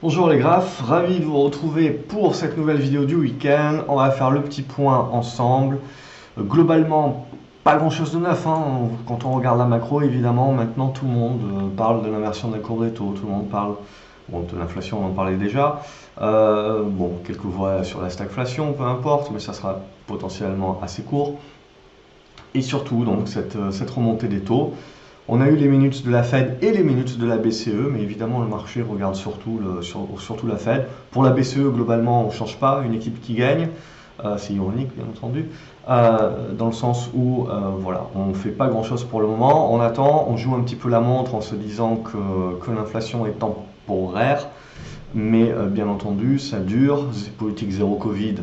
Bonjour les graphes, ravi de vous retrouver pour cette nouvelle vidéo du week-end. On va faire le petit point ensemble. Globalement, pas grand chose de neuf, hein. Quand on regarde la macro, évidemment, maintenant tout le monde parle de l'inversion de la courbe des taux, tout le monde parle de l'inflation, on en parlait déjà. Quelques voix sur la stagflation, peu importe, mais ça sera potentiellement assez court. Et surtout, donc, cette remontée des taux. On a eu les minutes de la Fed et les minutes de la BCE, mais évidemment le marché regarde surtout la Fed. Pour la BCE, globalement, on ne change pas, une équipe qui gagne. C'est ironique, bien entendu, dans le sens où on ne fait pas grand-chose pour le moment. On attend, on joue un petit peu la montre en se disant que l'inflation est temporaire, mais bien entendu, ça dure. Politique zéro Covid,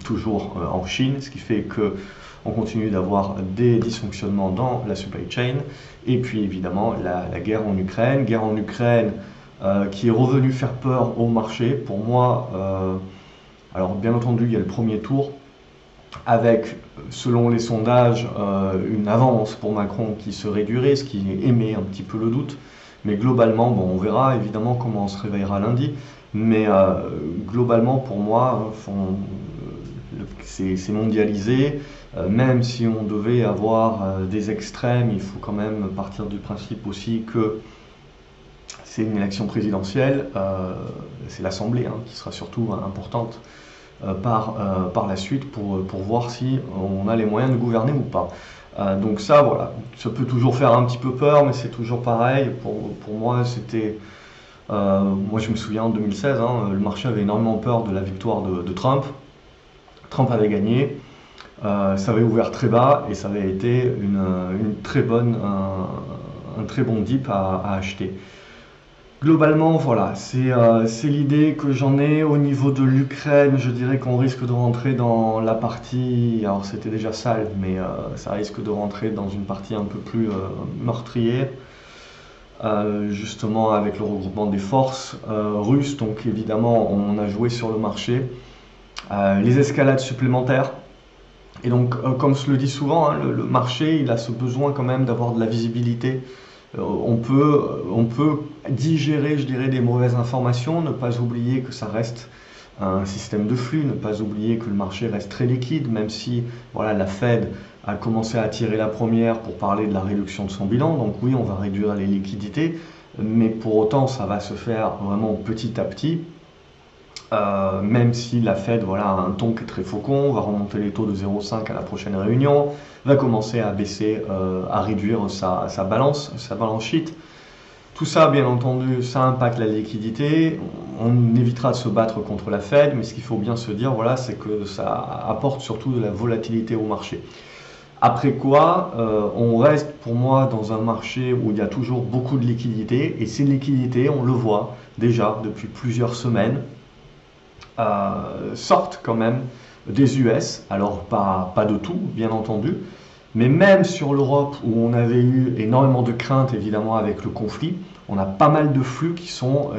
toujours en Chine, ce qui fait que on continue d'avoir des dysfonctionnements dans la supply chain. Et puis évidemment la guerre en Ukraine. Qui est revenue faire peur au marché. Pour moi, alors bien entendu, il y a le premier tour avec, selon les sondages, une avance pour Macron qui se réduirait, ce qui émet un petit peu le doute. Mais globalement, on verra évidemment comment on se réveillera lundi. Mais globalement, pour moi, c'est mondialisé. Même si on devait avoir des extrêmes, il faut quand même partir du principe aussi que c'est une élection présidentielle, c'est l'Assemblée qui sera surtout importante par la suite pour voir si on a les moyens de gouverner ou pas. Donc ça, voilà, ça peut toujours faire un petit peu peur, mais c'est toujours pareil. Pour moi, moi je me souviens en 2016, le marché avait énormément peur de la victoire de Trump. Trump avait gagné. Ça avait ouvert très bas et ça avait été un très bon dip à acheter. Globalement, voilà, c'est l'idée que j'en ai. Au niveau de l'Ukraine, je dirais qu'on risque de rentrer dans la partie, alors c'était déjà sale, mais ça risque de rentrer dans une partie un peu plus meurtrière, justement avec le regroupement des forces russes. Donc évidemment, on a joué sur le marché. Les escalades supplémentaires. Et donc, comme je le dis souvent, le marché, il a ce besoin quand même d'avoir de la visibilité. On peut digérer, je dirais, des mauvaises informations, ne pas oublier que ça reste un système de flux, ne pas oublier que le marché reste très liquide, même si la Fed a commencé à tirer la première pour parler de la réduction de son bilan. Donc oui, on va réduire les liquidités, mais pour autant, ça va se faire vraiment petit à petit. Même si la Fed a un ton qui est très faucon, va remonter les taux de 0,5 à la prochaine réunion, va commencer à baisser, à réduire sa balance sheet. Tout ça, bien entendu, ça impacte la liquidité. On évitera de se battre contre la Fed, mais ce qu'il faut bien se dire, c'est que ça apporte surtout de la volatilité au marché. Après quoi, on reste pour moi dans un marché où il y a toujours beaucoup de liquidités, et ces liquidités, on le voit déjà depuis plusieurs semaines, sortent quand même des US, alors pas de tout bien entendu, mais même sur l'Europe où on avait eu énormément de craintes évidemment avec le conflit, on a pas mal de flux qui sont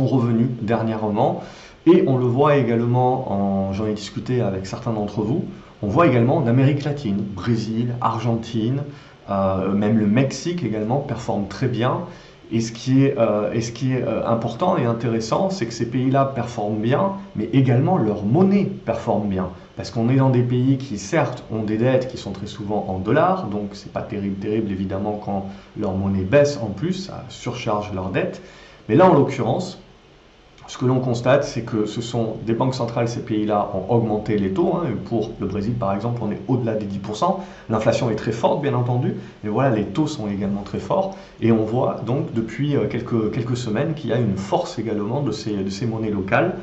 revenus dernièrement, et on le voit également, j'en ai discuté avec certains d'entre vous, on voit également en Amérique latine, Brésil, Argentine, même le Mexique également performe très bien. Et ce qui est important et intéressant, c'est que ces pays-là performent bien, mais également leur monnaie performe bien. Parce qu'on est dans des pays qui, certes, ont des dettes qui sont très souvent en dollars, donc c'est pas terrible évidemment quand leur monnaie baisse en plus, ça surcharge leurs dettes. Mais là, en l'occurrence, ce que l'on constate, c'est que ce sont des banques centrales, ces pays-là ont augmenté les taux. Pour le Brésil, par exemple, on est au-delà des 10%. L'inflation est très forte, bien entendu, mais les taux sont également très forts. Et on voit donc depuis quelques semaines qu'il y a une force également de ces monnaies locales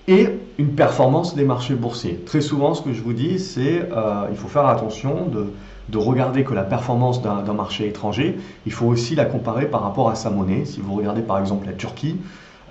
et une performance des marchés boursiers. Très souvent, ce que je vous dis, c'est il faut faire attention de regarder que la performance d'un marché étranger, il faut aussi la comparer par rapport à sa monnaie. Si vous regardez par exemple la Turquie,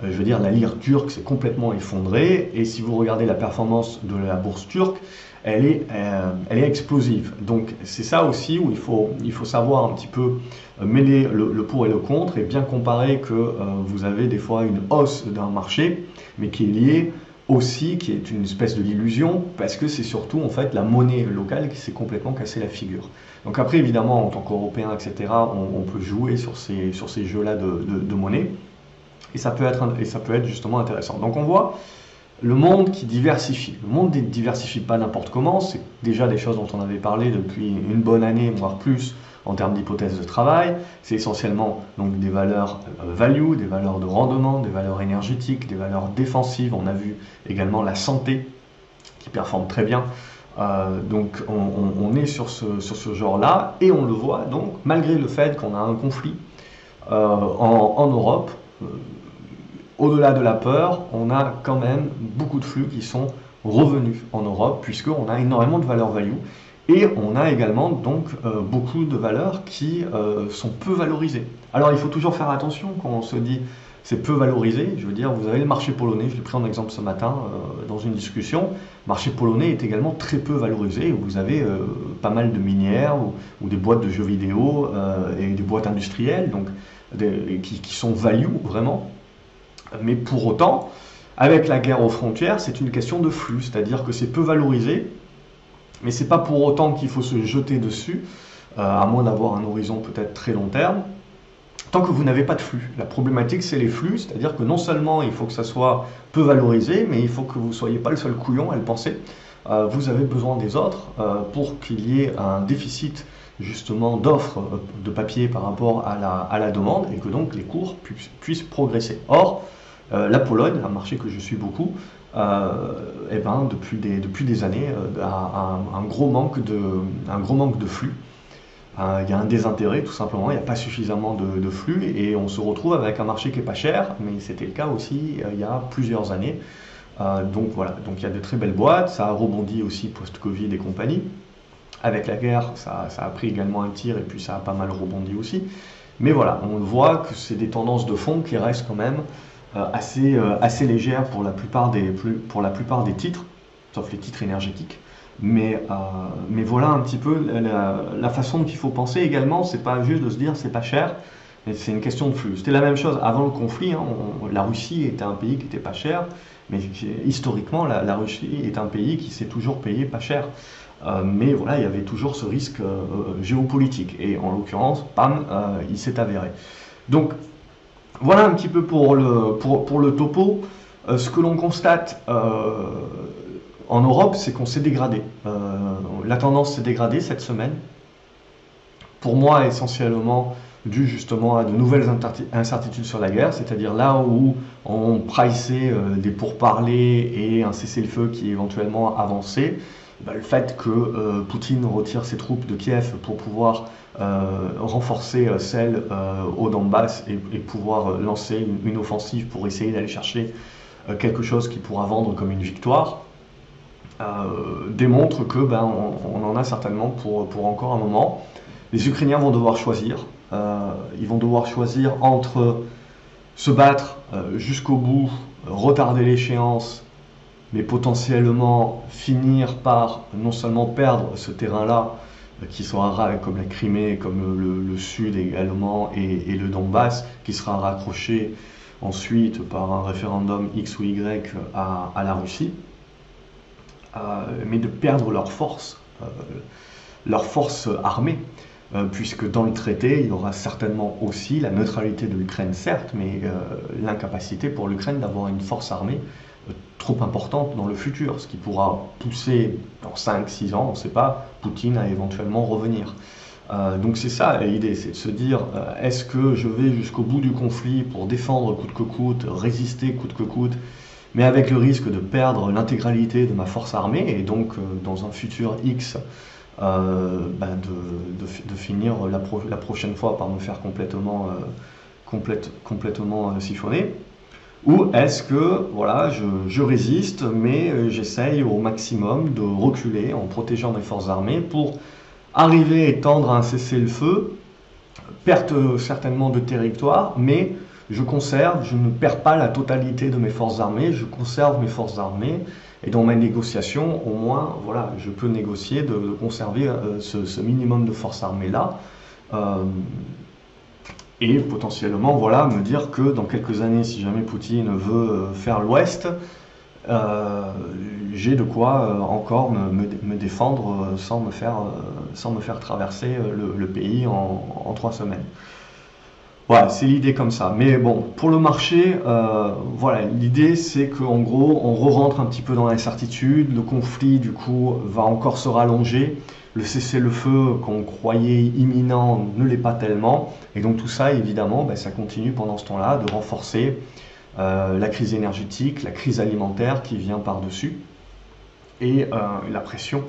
la lire turque s'est complètement effondrée, et si vous regardez la performance de la bourse turque, elle est explosive. Donc c'est ça aussi où il faut savoir un petit peu mêler le pour et le contre, et bien comparer que vous avez des fois une hausse d'un marché, mais qui est liée aussi, qui est une espèce de l'illusion, parce que c'est surtout en fait la monnaie locale qui s'est complètement cassé la figure. Donc après évidemment en tant qu'Européen, etc., on peut jouer sur ces jeux-là de monnaie. et ça peut être justement intéressant. Donc on voit le monde qui diversifie. Le monde ne diversifie pas n'importe comment, c'est déjà des choses dont on avait parlé depuis une bonne année, voire plus, en termes d'hypothèses de travail. C'est essentiellement donc des valeurs value, des valeurs de rendement, des valeurs énergétiques, des valeurs défensives. On a vu également la santé qui performe très bien. Donc on est sur ce genre-là, et on le voit donc, malgré le fait qu'on a un conflit en Europe, au-delà de la peur, on a quand même beaucoup de flux qui sont revenus en Europe, puisqu'on a énormément de valeurs value, et on a également donc beaucoup de valeurs qui sont peu valorisées. Alors il faut toujours faire attention quand on se dit c'est peu valorisé. Je veux dire, vous avez le marché polonais, je l'ai pris en exemple ce matin dans une discussion. Le marché polonais est également très peu valorisé. Vous avez pas mal de minières ou des boîtes de jeux vidéo et des boîtes industrielles donc, qui sont value vraiment. Mais pour autant, avec la guerre aux frontières, c'est une question de flux, c'est-à-dire que c'est peu valorisé, mais c'est pas pour autant qu'il faut se jeter dessus, à moins d'avoir un horizon peut-être très long terme, tant que vous n'avez pas de flux. La problématique, c'est les flux, c'est-à-dire que non seulement il faut que ça soit peu valorisé, mais il faut que vous ne soyez pas le seul couillon à le penser. Vous avez besoin des autres pour qu'il y ait un déficit justement d'offres de papier par rapport à la demande, et que donc les cours puissent progresser. Or, la Pologne, un marché que je suis beaucoup, eh ben, depuis des années, a un gros manque de flux. Il y a un désintérêt tout simplement, il n'y a pas suffisamment de flux, et on se retrouve avec un marché qui n'est pas cher, mais c'était le cas aussi il y a plusieurs années. Donc voilà, donc il y a de très belles boîtes, ça a rebondi aussi post-Covid et compagnie. Avec la guerre, ça a pris également un tir, et puis ça a pas mal rebondi aussi. Mais voilà, on voit que c'est des tendances de fond qui restent quand même assez légères pour la plupart des titres, sauf les titres énergétiques. Mais voilà un petit peu la façon dont il faut penser également. C'est pas juste de se dire c'est pas cher, mais c'est une question de flux. C'était la même chose avant le conflit, hein. La Russie était un pays qui était pas cher, mais historiquement la Russie est un pays qui s'est toujours payé pas cher. Mais voilà, il y avait toujours ce risque géopolitique, et en l'occurrence, pam, il s'est avéré. Donc voilà un petit peu pour le topo. Ce que l'on constate en Europe, c'est qu'on s'est dégradé. La tendance s'est dégradée cette semaine. Pour moi, essentiellement dû justement à de nouvelles incertitudes sur la guerre, c'est-à-dire là où on priçait des pourparlers et un cessez-le-feu qui éventuellement avançait, le fait que Poutine retire ses troupes de Kiev pour pouvoir renforcer celles au Donbass et pouvoir lancer une offensive pour essayer d'aller chercher quelque chose qui pourra vendre comme une victoire, démontre que on en a certainement pour encore un moment. Les Ukrainiens vont devoir choisir. Ils vont devoir choisir entre se battre jusqu'au bout, retarder l'échéance, mais potentiellement finir par non seulement perdre ce terrain-là, qui sera comme la Crimée, comme le Sud également, et le Donbass, qui sera raccroché ensuite par un référendum X ou Y à la Russie, mais de perdre leur force armée, puisque dans le traité, il y aura certainement aussi la neutralité de l'Ukraine, certes, mais l'incapacité pour l'Ukraine d'avoir une force armée trop importante dans le futur, ce qui pourra pousser dans 5-6 ans, on ne sait pas, Poutine à éventuellement revenir. Donc c'est ça l'idée, c'est de se dire, est-ce que je vais jusqu'au bout du conflit pour défendre coûte que coûte, résister coûte que coûte, mais avec le risque de perdre l'intégralité de ma force armée, et donc dans un futur X, de finir la prochaine fois par me faire complètement siphonner. Ou est-ce que voilà, je résiste, mais j'essaye au maximum de reculer en protégeant mes forces armées pour arriver à étendre un cessez-le-feu, perte certainement de territoire, mais je ne perds pas la totalité de mes forces armées, je conserve mes forces armées, et dans ma négociation, au moins, voilà, je peux négocier de conserver ce minimum de forces armées-là. Et potentiellement, voilà, me dire que dans quelques années, si jamais Poutine veut faire l'Ouest, j'ai de quoi encore me défendre sans me faire traverser le pays en 3 semaines. Ouais, c'est l'idée comme ça. Mais bon, pour le marché, voilà, l'idée c'est qu'en gros, on re-rentre un petit peu dans l'incertitude. Le conflit, du coup, va encore se rallonger. Le cessez-le-feu qu'on croyait imminent ne l'est pas tellement. Et donc tout ça, évidemment, ben, ça continue pendant ce temps-là de renforcer la crise énergétique, la crise alimentaire qui vient par-dessus. Et la pression,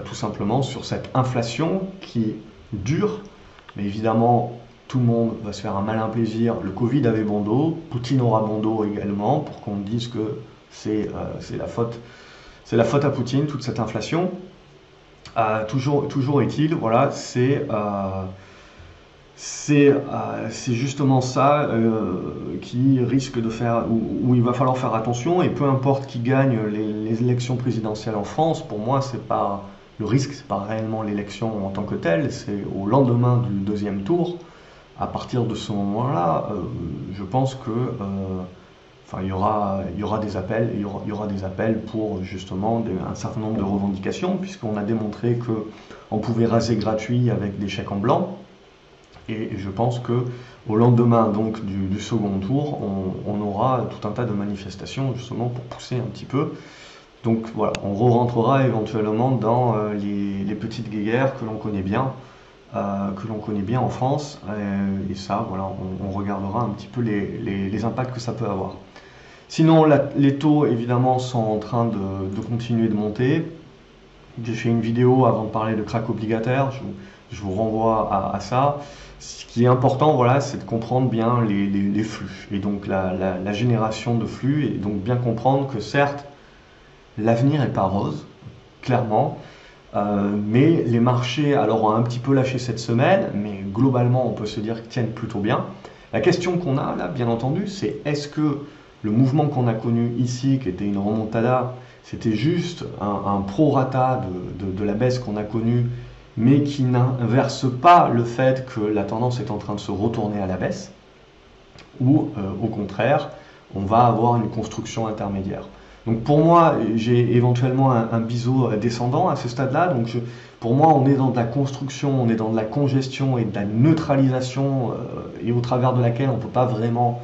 tout simplement, sur cette inflation qui dure. Mais évidemment, tout le monde va se faire un malin plaisir. Le Covid avait bon dos, Poutine aura bon dos également, pour qu'on dise que c'est la faute à Poutine, toute cette inflation. Toujours est-il, voilà, c'est justement ça qui risque de faire, où il va falloir faire attention, et peu importe qui gagne les élections présidentielles en France, pour moi, c'est pas le risque, c'est pas réellement l'élection en tant que telle, c'est au lendemain du deuxième tour. À partir de ce moment-là, je pense que, enfin, il y aura des appels, il y aura des appels pour justement un certain nombre de revendications, puisqu'on a démontré que on pouvait raser gratuit avec des chèques en blanc. Et je pense que au lendemain donc du second tour, on aura tout un tas de manifestations justement pour pousser un petit peu. Donc voilà, on rentrera éventuellement dans les petites guéguerres que l'on connaît bien en France. Et ça, voilà, on regardera un petit peu les impacts que ça peut avoir. Sinon, les taux évidemment sont en train de continuer de monter. J'ai fait une vidéo avant de parler de crack obligataire, je vous renvoie à ça. Ce qui est important, voilà, c'est de comprendre bien les flux, et donc la génération de flux, et donc bien comprendre que certes, l'avenir n'est pas rose, clairement, mais les marchés alors ont un petit peu lâché cette semaine, mais globalement on peut se dire qu'ils tiennent plutôt bien. La question qu'on a là, bien entendu, c'est est-ce que le mouvement qu'on a connu ici, qui était une remontada, c'était juste un prorata de la baisse qu'on a connue, mais qui n'inverse pas le fait que la tendance est en train de se retourner à la baisse, ou au contraire, on va avoir une construction intermédiaire. Donc pour moi, j'ai éventuellement un biseau descendant à ce stade-là. Donc pour moi, on est dans de la construction, on est dans de la congestion et de la neutralisation, et au travers de laquelle on ne peut pas vraiment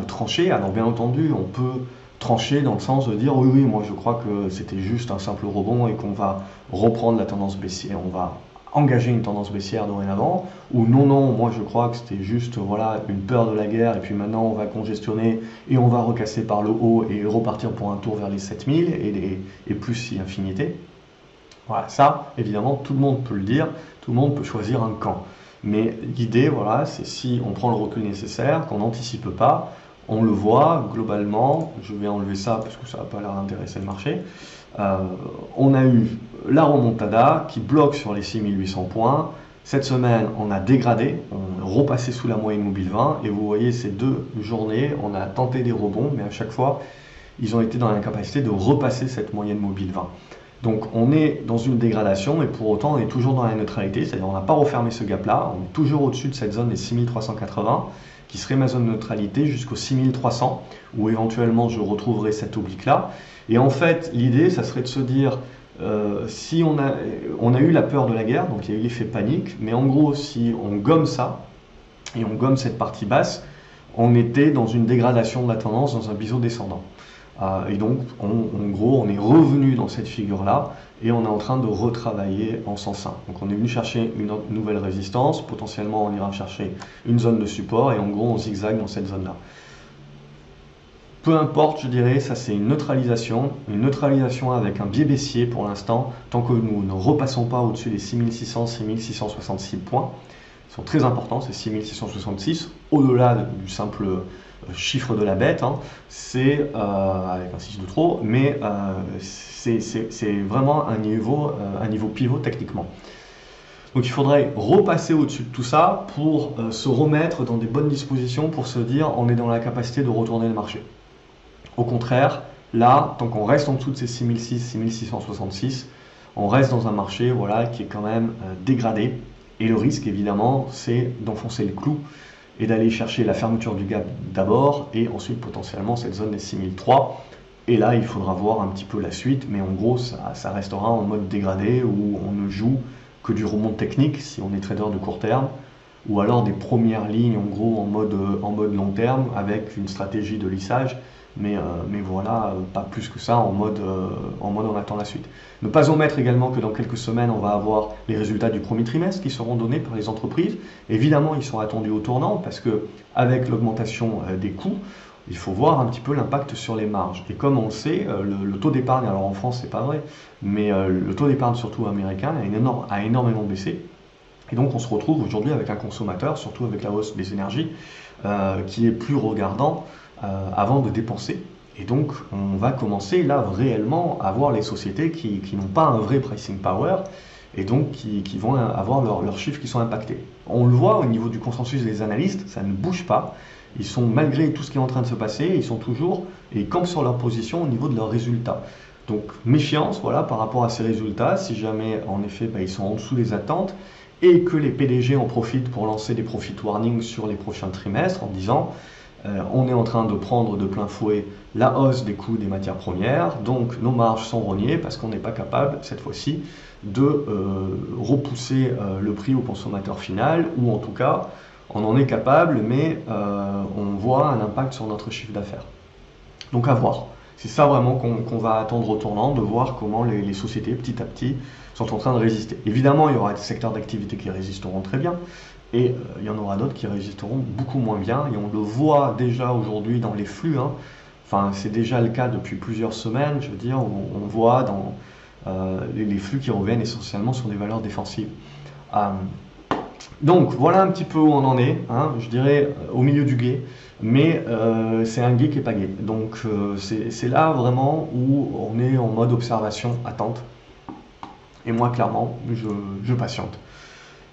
trancher. Alors bien entendu, on peut trancher dans le sens de dire oui, oui, moi je crois que c'était juste un simple rebond et qu'on va reprendre la tendance baissière, on va engager une tendance baissière dorénavant, ou non, non, moi je crois que c'était juste voilà, une peur de la guerre, et puis maintenant on va congestionner et on va recasser par le haut et repartir pour un tour vers les 7000 et plus si infinité. Voilà, ça, évidemment, tout le monde peut le dire, tout le monde peut choisir un camp. Mais l'idée, voilà, c'est si on prend le recul nécessaire, qu'on n'anticipe pas, on le voit globalement, je vais enlever ça parce que ça n'a pas l'air d'intéresser le marché, on a eu la remontada qui bloque sur les 6800 points. Cette semaine, on a dégradé, on est repassé sous la moyenne mobile 20, et vous voyez ces deux journées, on a tenté des rebonds, mais à chaque fois, ils ont été dans l'incapacité de repasser cette moyenne mobile 20. Donc on est dans une dégradation, mais pour autant on est toujours dans la neutralité, c'est-à-dire on n'a pas refermé ce gap-là, on est toujours au-dessus de cette zone des 6380, qui serait ma zone de neutralité, jusqu'aux 6300, où éventuellement je retrouverai cet oblique-là. Et en fait, l'idée, ça serait de se dire, si on a eu la peur de la guerre, donc il y a eu l'effet panique, mais en gros, si on gomme ça, et on gomme cette partie basse, on était dans une dégradation de la tendance, dans un biseau descendant. Et donc, en gros, on est revenu dans cette figure-là, et on est en train de retravailler en sens 1. Donc on est venu chercher une nouvelle résistance, potentiellement on ira chercher une zone de support, et en gros on zigzague dans cette zone-là. Peu importe, je dirais, ça c'est une neutralisation avec un biais baissier pour l'instant, tant que nous ne repassons pas au-dessus des 6600, 6666 points. Ils sont très importants, c'est 6666, au-delà du simple chiffre de la bête, hein, c'est avec un 6 de trop, mais c'est vraiment un niveau pivot techniquement. Donc il faudrait repasser au-dessus de tout ça pour se remettre dans des bonnes dispositions pour se dire on est dans la capacité de retourner le marché. Au contraire, là, tant qu'on reste en dessous de ces 6006, 6666, on reste dans un marché voilà, qui est quand même dégradé. Et le risque, évidemment, c'est d'enfoncer le clou et d'aller chercher la fermeture du gap d'abord et ensuite potentiellement cette zone des 6003. Et là, il faudra voir un petit peu la suite, mais en gros, ça restera en mode dégradé où on ne joue que du rebond technique si on est trader de court terme, ou alors des premières lignes en gros en mode long terme avec une stratégie de lissage, mais voilà, pas plus que ça en mode on attend la suite. Ne pas omettre également que dans quelques semaines, on va avoir les résultats du premier trimestre qui seront donnés par les entreprises. Évidemment, ils sont attendus au tournant parce que avec l'augmentation des coûts, il faut voir un petit peu l'impact sur les marges. Et comme on le sait, le taux d'épargne, alors en France c'est pas vrai, mais le taux d'épargne surtout américain a énormément baissé. Et donc on se retrouve aujourd'hui avec un consommateur, surtout avec la hausse des énergies, qui est plus regardant avant de dépenser. Et donc on va commencer là réellement à voir les sociétés qui n'ont pas un vrai pricing power et donc qui vont avoir leurs chiffres qui sont impactés. On le voit au niveau du consensus des analystes, ça ne bouge pas. Ils sont, malgré tout ce qui est en train de se passer, ils sont toujours, et ils campent sur leur position au niveau de leurs résultats. Donc méfiance, voilà, par rapport à ces résultats, si jamais en effet ils sont en dessous des attentes, et que les PDG en profitent pour lancer des profit warnings sur les prochains trimestres en disant on est en train de prendre de plein fouet la hausse des coûts des matières premières, donc nos marges sont rognées parce qu'on n'est pas capable cette fois-ci de repousser le prix au consommateur final, ou en tout cas on en est capable, mais on voit un impact sur notre chiffre d'affaires. Donc à voir. C'est ça vraiment qu'on va attendre au tournant, de voir comment les sociétés, petit à petit, sont en train de résister. Évidemment, il y aura des secteurs d'activité qui résisteront très bien, et il y en aura d'autres qui résisteront beaucoup moins bien, et on le voit déjà aujourd'hui dans les flux, hein. Enfin, c'est déjà le cas depuis plusieurs semaines, je veux dire, on voit dans les flux qui reviennent essentiellement sur des valeurs défensives. Donc voilà un petit peu où on en est, hein, je dirais au milieu du gué, mais c'est un gué qui n'est pas gai. Donc c'est là vraiment où on est en mode observation, attente. Et moi clairement, je patiente.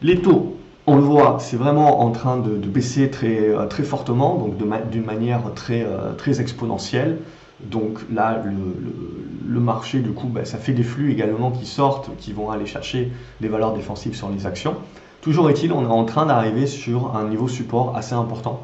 Les taux, on le voit, c'est vraiment en train de baisser très fortement, donc d'une manière très exponentielle. Donc là, le marché, du coup, ça fait des flux également qui sortent, qui vont aller chercher des valeurs défensives sur les actions. Toujours est-il, on est en train d'arriver sur un niveau support assez important,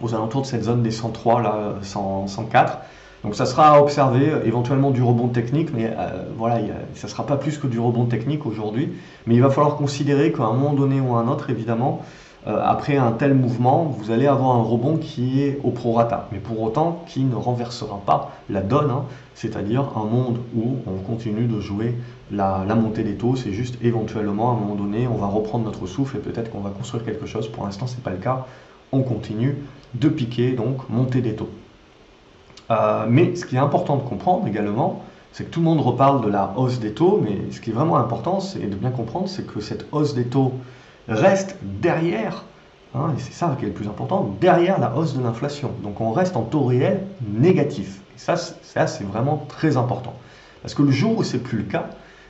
aux alentours de cette zone des 103, là, 104. Donc ça sera à observer, éventuellement du rebond technique, mais voilà, ça ne sera pas plus que du rebond technique aujourd'hui. Mais il va falloir considérer qu'à un moment donné ou à un autre, évidemment, après un tel mouvement, vous allez avoir un rebond qui est au prorata, mais pour autant qui ne renversera pas la donne, hein, c'est-à-dire un monde où on continue de jouer la montée des taux. C'est juste éventuellement à un moment donné, on va reprendre notre souffle et peut-être qu'on va construire quelque chose. Pour l'instant, ce n'est pas le cas. On continue de piquer, donc monter des taux. Mais ce qui est important de comprendre également, c'est que tout le monde reparle de la hausse des taux, mais ce qui est vraiment important, c'est de bien comprendre, c'est que cette hausse des taux reste derrière, hein, et c'est ça qui est le plus important, derrière la hausse de l'inflation. Donc on reste en taux réel négatif. Et ça c'est vraiment très important. Parce que le jour où c'est plus le cas,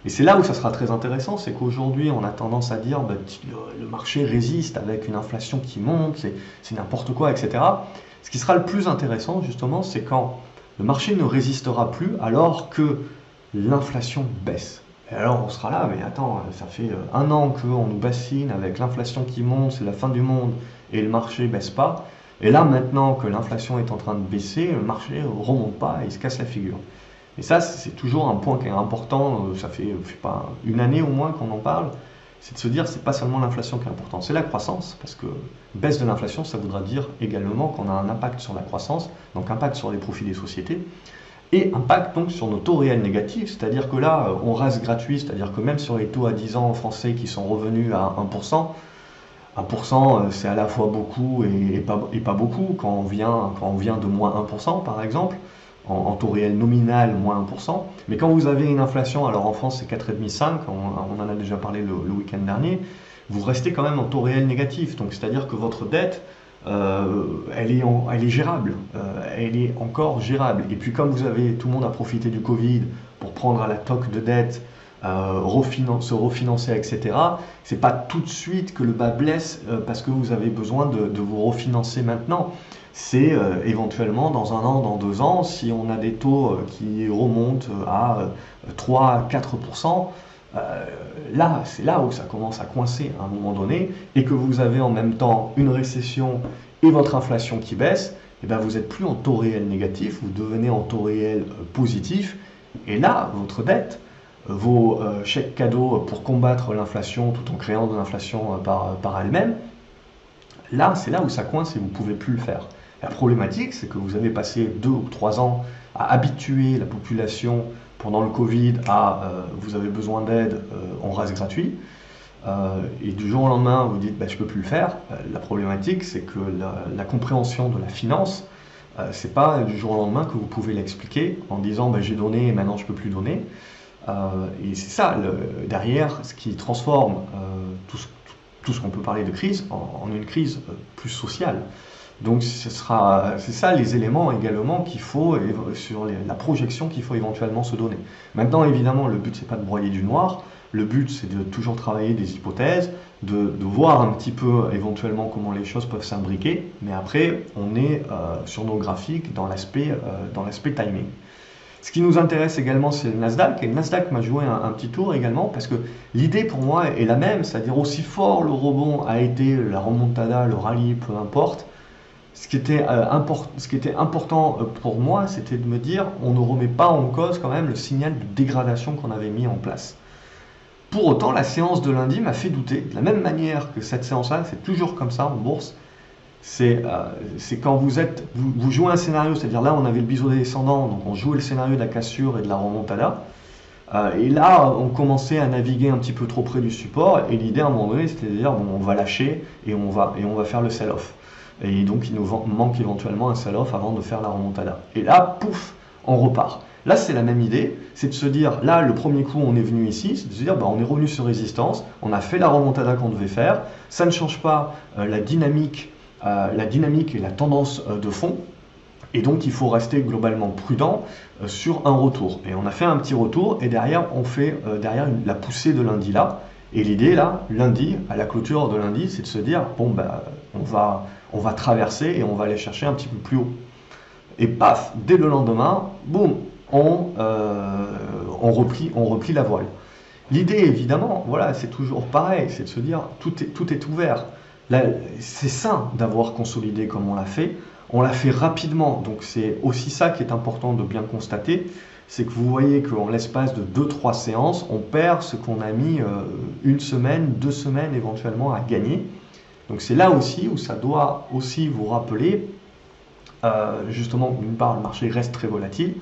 et c'est là où ça sera très intéressant, c'est qu'aujourd'hui on a tendance à dire le marché résiste avec une inflation qui monte, c'est n'importe quoi, etc. Ce qui sera le plus intéressant justement, c'est quand le marché ne résistera plus alors que l'inflation baisse. Et alors on sera là, mais attends, ça fait un an qu'on nous bassine avec l'inflation qui monte, c'est la fin du monde, et le marché ne baisse pas. Et là maintenant que l'inflation est en train de baisser, le marché ne remonte pas et il se casse la figure. Et ça, c'est toujours un point qui est important, ça fait pas une année au moins qu'on en parle, c'est de se dire c'est pas seulement l'inflation qui est importante, c'est la croissance, parce que baisse de l'inflation, ça voudra dire également qu'on a un impact sur la croissance, donc impact sur les profits des sociétés, et impact donc sur nos taux réels négatifs, c'est-à-dire que là, on reste gratuit, c'est-à-dire que même sur les taux à 10 ans français qui sont revenus à 1%, 1% c'est à la fois beaucoup et pas beaucoup quand on vient de moins 1% par exemple, en taux réel nominal moins 1%, mais quand vous avez une inflation, alors en France c'est 4,5-5, on en a déjà parlé le week-end dernier, vous restez quand même en taux réel négatif, donc c'est-à-dire que votre dette, elle est gérable, elle est encore gérable. Et puis comme tout le monde a profité du Covid pour prendre à la toque de dette, se refinancer, etc., c'est pas tout de suite que le bas blesse parce que vous avez besoin de vous refinancer maintenant. C'est éventuellement dans un an, dans 2 ans, si on a des taux qui remontent à 3-4%, là, c'est là où ça commence à coincer à un moment donné, et que vous avez en même temps une récession et votre inflation qui baisse, et bien vous n'êtes plus en taux réel négatif, vous devenez en taux réel positif, et là, votre dette, vos chèques cadeaux pour combattre l'inflation tout en créant de l'inflation par elle-même, Là, c'est là où ça coince et vous ne pouvez plus le faire. La problématique, c'est que vous avez passé 2 ou 3 ans à habituer la population pendant le Covid à vous avez besoin d'aide, on reste gratuit. Et du jour au lendemain, vous dites bah, je ne peux plus le faire. La problématique, c'est que la compréhension de la finance, c'est pas du jour au lendemain que vous pouvez l'expliquer en disant bah, j'ai donné et maintenant je ne peux plus donner. Et c'est ça, derrière, ce qui transforme tout ce qu'on peut parler de crise en une crise plus sociale. Donc c'est ça les éléments également qu'il faut, sur la projection qu'il faut éventuellement se donner. Maintenant évidemment le but c'est pas de broyer du noir, le but c'est de toujours travailler des hypothèses, de voir un petit peu éventuellement comment les choses peuvent s'imbriquer, mais après on est sur nos graphiques dans l'aspect timing. Ce qui nous intéresse également, c'est le Nasdaq. Et le Nasdaq m'a joué un petit tour également parce que l'idée pour moi est la même, c'est-à-dire aussi fort le rebond a été, la remontada, le rallye, peu importe. Ce qui était important pour moi, c'était de me dire, on ne remet pas en cause quand même le signal de dégradation qu'on avait mis en place. Pour autant, la séance de lundi m'a fait douter. De la même manière que cette séance-là, c'est toujours comme ça en bourse. C'est quand vous jouez un scénario, c'est-à-dire là on avait le biseau descendant, donc on jouait le scénario de la cassure et de la remontada, et là on commençait à naviguer un petit peu trop près du support, et l'idée à un moment donné c'était de dire bon, on va lâcher et on va faire le sell-off. Et donc il nous manque éventuellement un sell-off avant de faire la remontada. Et là, pouf, on repart. Là c'est la même idée, c'est de se dire, là le premier coup on est venu ici, c'est de se dire bah, on est revenu sur résistance, on a fait la remontada qu'on devait faire, ça ne change pas la dynamique et la tendance de fond, et donc il faut rester globalement prudent sur un retour. Et on a fait un petit retour, et derrière on fait la poussée de lundi là, et l'idée là, lundi, à la clôture de lundi, c'est de se dire, bon bah on va traverser et on va aller chercher un petit peu plus haut. Et paf, dès le lendemain, boum, on replie la voile. L'idée évidemment, voilà, c'est toujours pareil, c'est de se dire, tout est ouvert. C'est sain d'avoir consolidé comme on l'a fait rapidement, donc c'est aussi ça qui est important de bien constater, c'est que vous voyez qu'en l'espace de 2-3 séances, on perd ce qu'on a mis 1 semaine, 2 semaines éventuellement à gagner. Donc c'est là aussi où ça doit aussi vous rappeler, justement, d'une part, le marché reste très volatile,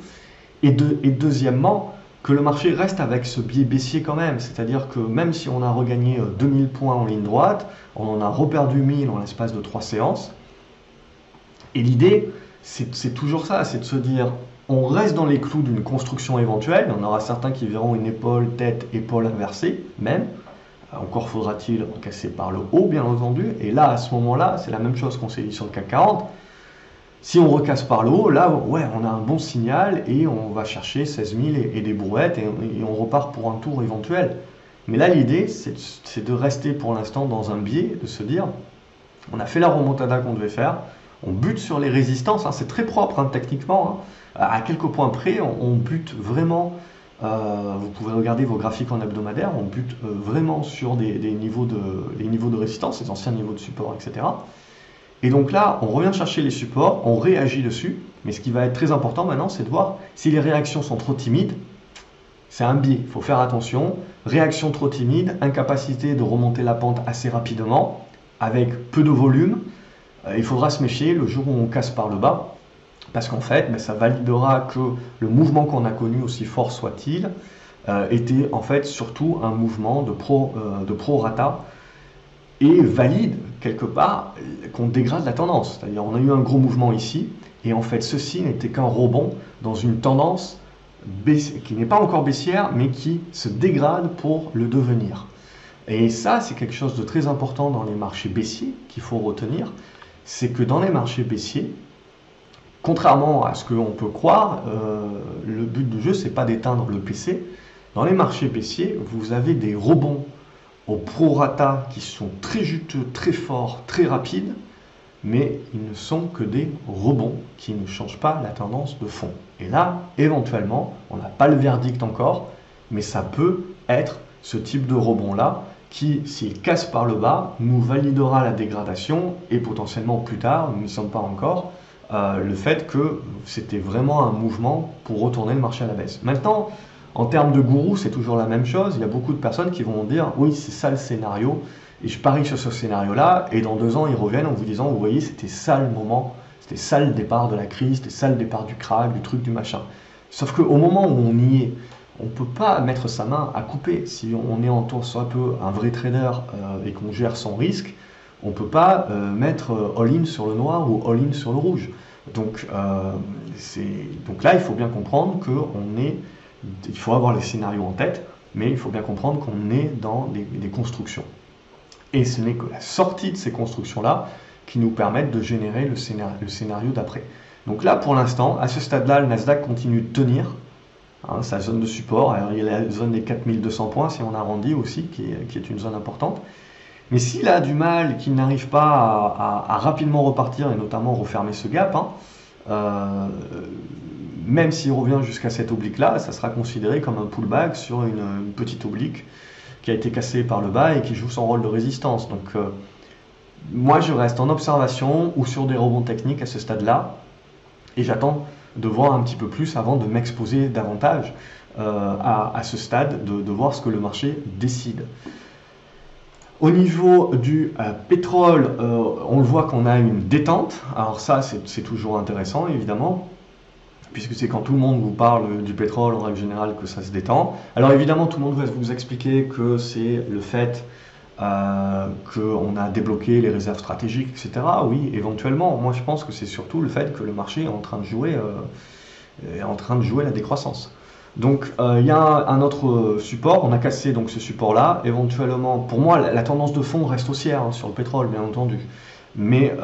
et deuxièmement, que le marché reste avec ce biais baissier quand même, c'est-à-dire que même si on a regagné 2000 points en ligne droite, on en a reperdu 1000 en l'espace de 3 séances, et l'idée, c'est toujours ça, c'est de se dire, on reste dans les clous d'une construction éventuelle, il y en aura certains qui verront une épaule, tête, épaule inversée, même, encore faudra-t-il en casser par le haut, bien entendu, et là, à ce moment-là, c'est la même chose qu'on s'est dit sur le CAC 40, si on recasse par le haut, là, ouais, on a un bon signal et on va chercher 16 000 et des brouettes et on repart pour un tour éventuel. Mais là, l'idée, c'est de rester pour l'instant dans un biais, de se dire, on a fait la remontada qu'on devait faire, on bute sur les résistances, hein, c'est très propre hein, techniquement, hein, à quelques points près, on bute vraiment, vous pouvez regarder vos graphiques en hebdomadaire, on bute vraiment sur les niveaux de résistance, les anciens niveaux de support, etc. Et donc là, on revient chercher les supports, on réagit dessus, mais ce qui va être très important maintenant, c'est de voir si les réactions sont trop timides, c'est un biais, il faut faire attention, réaction trop timide, incapacité de remonter la pente assez rapidement, avec peu de volume, il faudra se méfier le jour où on casse par le bas, parce qu'en fait, ça validera que le mouvement qu'on a connu, aussi fort soit-il, était en fait surtout un mouvement de prorata, et valide quelque part qu'on dégrade la tendance. C'est-à-dire on a eu un gros mouvement ici, et en fait ceci n'était qu'un rebond dans une tendance qui n'est pas encore baissière, mais qui se dégrade pour le devenir. Et ça, c'est quelque chose de très important dans les marchés baissiers qu'il faut retenir, c'est que dans les marchés baissiers, contrairement à ce qu'on peut croire, le but du jeu, c'est pas d'éteindre le PC. Dans les marchés baissiers, vous avez des rebonds au prorata qui sont très juteux, très forts, très rapides, mais ils ne sont que des rebonds qui ne changent pas la tendance de fond. Et là, éventuellement, on n'a pas le verdict encore, mais ça peut être ce type de rebond-là qui, s'il casse par le bas, nous validera la dégradation et potentiellement plus tard, nous n'y sommes pas encore, le fait que c'était vraiment un mouvement pour retourner le marché à la baisse. Maintenant, en termes de gourou, c'est toujours la même chose. Il y a beaucoup de personnes qui vont dire « oui, c'est ça le scénario ». Et je parie sur ce scénario-là, et dans 2 ans, ils reviennent en vous disant, vous voyez, c'était ça le moment, c'était ça le départ de la crise, c'était ça le départ du crack, du truc, du machin. Sauf qu'au moment où on y est, on ne peut pas mettre sa main à couper. Si on est en tant soit peu un vrai trader et qu'on gère son risque, on ne peut pas mettre all-in sur le noir ou all-in sur le rouge. Donc là, il faut bien comprendre il faut avoir les scénarios en tête, mais il faut bien comprendre qu'on est dans des constructions. Et ce n'est que la sortie de ces constructions-là qui nous permettent de générer le scénario d'après. Donc là, pour l'instant, à ce stade-là, le Nasdaq continue de tenir sa zone de support. Alors, il y a la zone des 4200 points, si on arrondit aussi, qui est une zone importante. Mais s'il a du mal, qu'il n'arrive pas à rapidement repartir, et notamment refermer ce gap, même s'il revient jusqu'à cette oblique-là, ça sera considéré comme un pullback sur une petite oblique qui a été cassée par le bas et qui joue son rôle de résistance. Donc moi, je reste en observation ou sur des rebonds techniques à ce stade-là, et j'attends de voir un petit peu plus avant de m'exposer davantage à ce stade, de voir ce que le marché décide. Au niveau du pétrole, on le voit qu'on a une détente. Alors ça, c'est toujours intéressant, évidemment, puisque c'est quand tout le monde vous parle du pétrole, en règle générale, que ça se détend. Alors évidemment, tout le monde va vous expliquer que c'est le fait qu'on a débloqué les réserves stratégiques, etc. Oui, éventuellement. Moi, je pense que c'est surtout le fait que le marché est en train de jouer la décroissance. Donc il y a un autre support, on a cassé donc ce support-là. Éventuellement, pour moi, la tendance de fond reste haussière sur le pétrole, bien entendu. Mais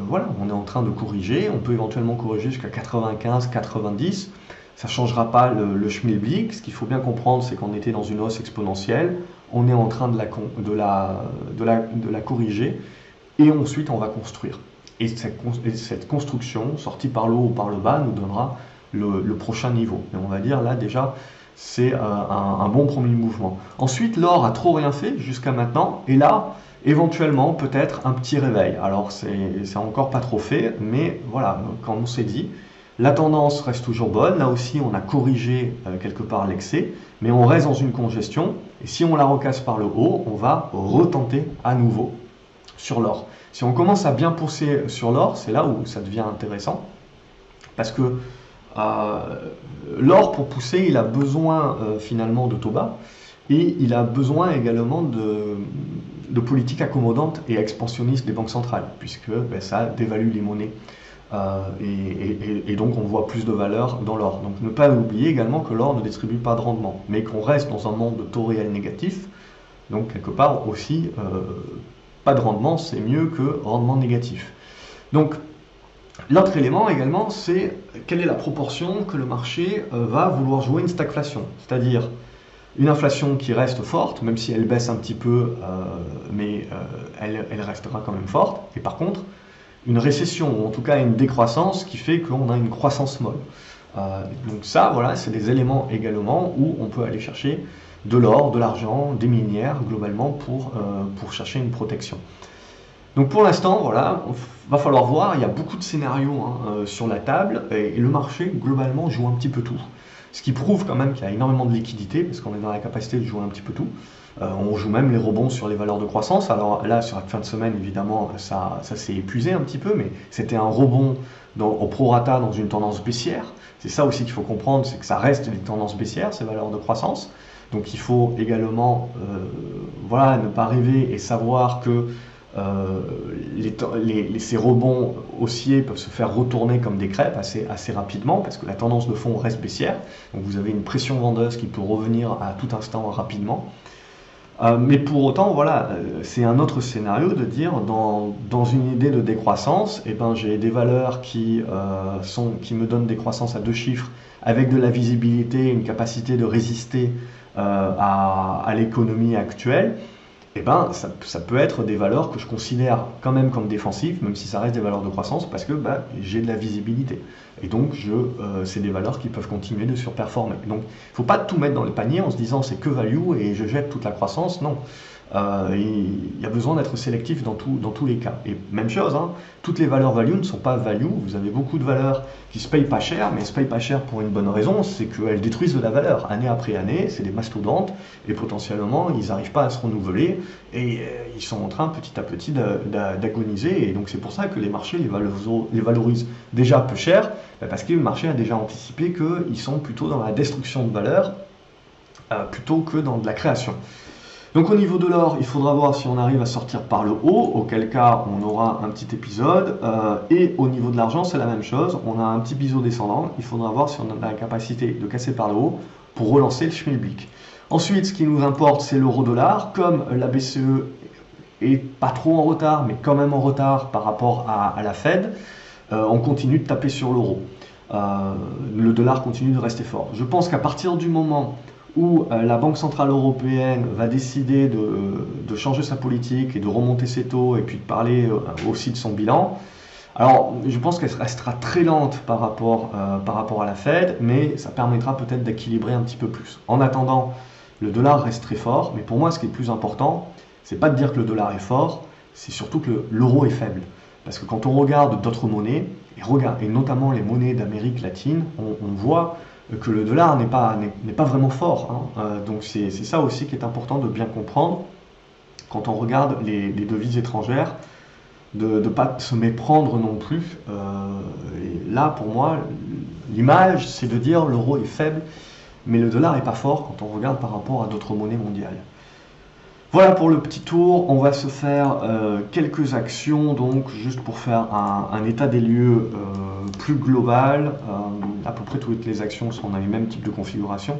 voilà, on est en train de corriger. On peut éventuellement corriger jusqu'à 95, 90. Ça ne changera pas le schmilblick. Ce qu'il faut bien comprendre, c'est qu'on était dans une hausse exponentielle. On est en train de la corriger. Et ensuite, on va construire. Et cette construction, sortie par le haut ou par le bas, nous donnera le prochain niveau. Et on va dire là déjà, c'est un bon premier mouvement. Ensuite, l'or a trop rien fait jusqu'à maintenant. Et là, éventuellement, peut-être un petit réveil. Alors, c'est encore pas trop fait, mais voilà, comme on s'est dit, la tendance reste toujours bonne. Là aussi, on a corrigé quelque part l'excès, mais on reste dans une congestion. Et si on la recasse par le haut, on va retenter à nouveau sur l'or. Si on commence à bien pousser sur l'or, c'est là où ça devient intéressant, parce que l'or, pour pousser, il a besoin finalement de taux bas, et il a besoin également de politiques accommodantes et expansionnistes des banques centrales, puisque ça dévalue les monnaies. Et donc on voit plus de valeur dans l'or. Donc ne pas oublier également que l'or ne distribue pas de rendement, mais qu'on reste dans un monde de taux réels négatifs. Donc quelque part aussi, pas de rendement, c'est mieux que rendement négatif. Donc l'autre élément également, c'est quelle est la proportion que le marché va vouloir jouer une stagflation, c'est-à-dire une inflation qui reste forte, même si elle baisse un petit peu, mais elle restera quand même forte. Et par contre, une récession, ou en tout cas une décroissance qui fait qu'on a une croissance molle. Donc ça, voilà, c'est des éléments également où on peut aller chercher de l'or, de l'argent, des minières, globalement, pour chercher une protection. Donc pour l'instant, voilà, va falloir voir, il y a beaucoup de scénarios sur la table, et le marché, globalement, joue un petit peu tout. Ce qui prouve quand même qu'il y a énormément de liquidité, parce qu'on est dans la capacité de jouer un petit peu tout. On joue même les rebonds sur les valeurs de croissance. Alors là, sur la fin de semaine, évidemment, ça s'est épuisé un petit peu, mais c'était un rebond au prorata dans une tendance baissière. C'est ça aussi qu'il faut comprendre, c'est que ça reste des tendances baissières, ces valeurs de croissance. Donc il faut également voilà, ne pas rêver et savoir que ces rebonds haussiers peuvent se faire retourner comme des crêpes assez rapidement, parce que la tendance de fond reste baissière. Donc vous avez une pression vendeuse qui peut revenir à tout instant rapidement. Mais pour autant, voilà, c'est un autre scénario de dire, dans une idée de décroissance, eh ben, j'ai des valeurs qui me donnent des croissances à 2 chiffres, avec de la visibilité, une capacité de résister à l'économie actuelle. Eh ben, ça peut être des valeurs que je considère quand même comme défensives, même si ça reste des valeurs de croissance, parce que j'ai de la visibilité. Et donc, c'est des valeurs qui peuvent continuer de surperformer. Donc, il ne faut pas tout mettre dans le panier en se disant c'est que value et je jette toute la croissance. Non. Il y a besoin d'être sélectif dans tous les cas. Et même chose, hein, toutes les valeurs value ne sont pas value. Vous avez beaucoup de valeurs qui se payent pas cher, mais elles se payent pas cher pour une bonne raison, c'est qu'elles détruisent de la valeur année après année. C'est des mastodontes et potentiellement ils n'arrivent pas à se renouveler et ils sont en train petit à petit d'agoniser. Et donc c'est pour ça que les marchés les valorisent déjà peu cher, parce que le marché a déjà anticipé qu'ils sont plutôt dans la destruction de valeur plutôt que dans de la création. Donc au niveau de l'or, il faudra voir si on arrive à sortir par le haut, auquel cas on aura un petit épisode. Et au niveau de l'argent, c'est la même chose. On a un petit biseau descendant. Il faudra voir si on a la capacité de casser par le haut pour relancer le schmilblick. Ensuite, ce qui nous importe, c'est l'euro-dollar. Comme la BCE est pas trop en retard, mais quand même en retard par rapport à la Fed, on continue de taper sur l'euro. Le dollar continue de rester fort. Je pense qu'à partir du moment où la Banque Centrale Européenne va décider de changer sa politique et de remonter ses taux et puis de parler aussi de son bilan, alors je pense qu'elle restera très lente par rapport à la Fed, mais ça permettra peut-être d'équilibrer un petit peu plus. En attendant, le dollar reste très fort, mais pour moi ce qui est le plus important, c'est pas de dire que le dollar est fort, c'est surtout que l'euro est faible. Parce que quand on regarde d'autres monnaies, et notamment les monnaies d'Amérique latine, on voit que le dollar n'est pas vraiment fort. Hein. Donc c'est ça aussi qui est important de bien comprendre quand on regarde les devises étrangères, de ne pas se méprendre non plus. Et là, pour moi, l'image, c'est de dire l'euro est faible, mais le dollar n'est pas fort quand on regarde par rapport à d'autres monnaies mondiales. Voilà pour le petit tour. On va se faire quelques actions, donc juste pour faire un état des lieux plus global. À peu près toutes les actions sont dans les mêmes types de configuration.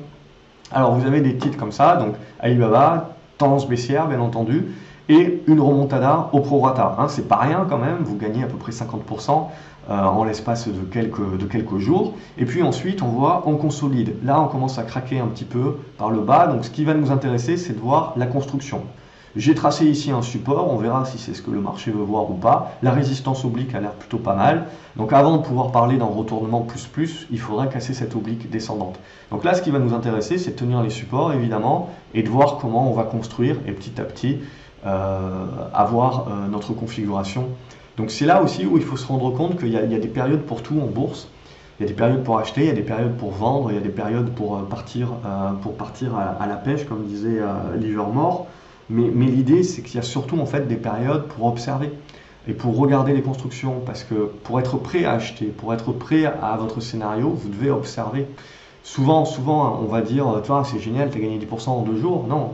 Alors vous avez des titres comme ça, donc Alibaba, tendance baissière bien entendu, et une remontada au prorata. Hein, c'est pas rien quand même, vous gagnez à peu près 50% en l'espace de quelques jours. Et puis ensuite, on voit, on consolide. Là, on commence à craquer un petit peu par le bas. Donc ce qui va nous intéresser, c'est de voir la construction. J'ai tracé ici un support, on verra si c'est ce que le marché veut voir ou pas. La résistance oblique a l'air plutôt pas mal. Donc avant de pouvoir parler d'un retournement plus, il faudra casser cette oblique descendante. Donc là, ce qui va nous intéresser, c'est de tenir les supports, évidemment, et de voir comment on va construire et petit à petit avoir notre configuration. Donc c'est là aussi où il faut se rendre compte qu'il y a des périodes pour tout en bourse. Il y a des périodes pour acheter, il y a des périodes pour vendre, il y a des périodes pour partir à la pêche, comme disait Livermore. Mais l'idée, c'est qu'il y a surtout en fait des périodes pour observer et pour regarder les constructions. Parce que pour être prêt à acheter, pour être prêt à votre scénario, vous devez observer. Souvent, on va dire, toi, c'est génial, tu as gagné 10% en 2 jours. Non.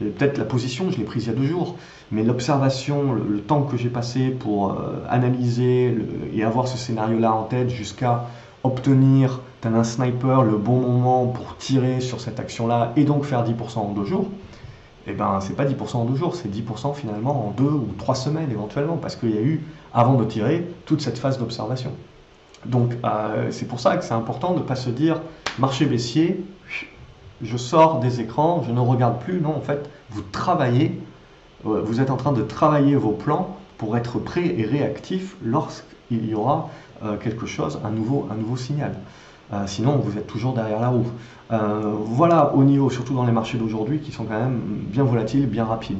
Peut-être la position, je l'ai prise il y a 2 jours. Mais l'observation, le temps que j'ai passé pour analyser et avoir ce scénario-là en tête jusqu'à obtenir, tel un sniper, le bon moment pour tirer sur cette action-là et donc faire 10% en 2 jours, eh ben, c'est pas 10% en 2 jours, c'est 10% finalement en 2 ou 3 semaines éventuellement, parce qu'il y a eu, avant de tirer, toute cette phase d'observation. Donc c'est pour ça que c'est important de ne pas se dire marché baissier, je sors des écrans, je ne regarde plus. Non, en fait, vous travaillez, vous êtes en train de travailler vos plans pour être prêt et réactif lorsqu'il y aura quelque chose, un nouveau signal. Sinon, vous êtes toujours derrière la roue. Voilà au niveau, surtout dans les marchés d'aujourd'hui, qui sont quand même bien volatiles, bien rapides.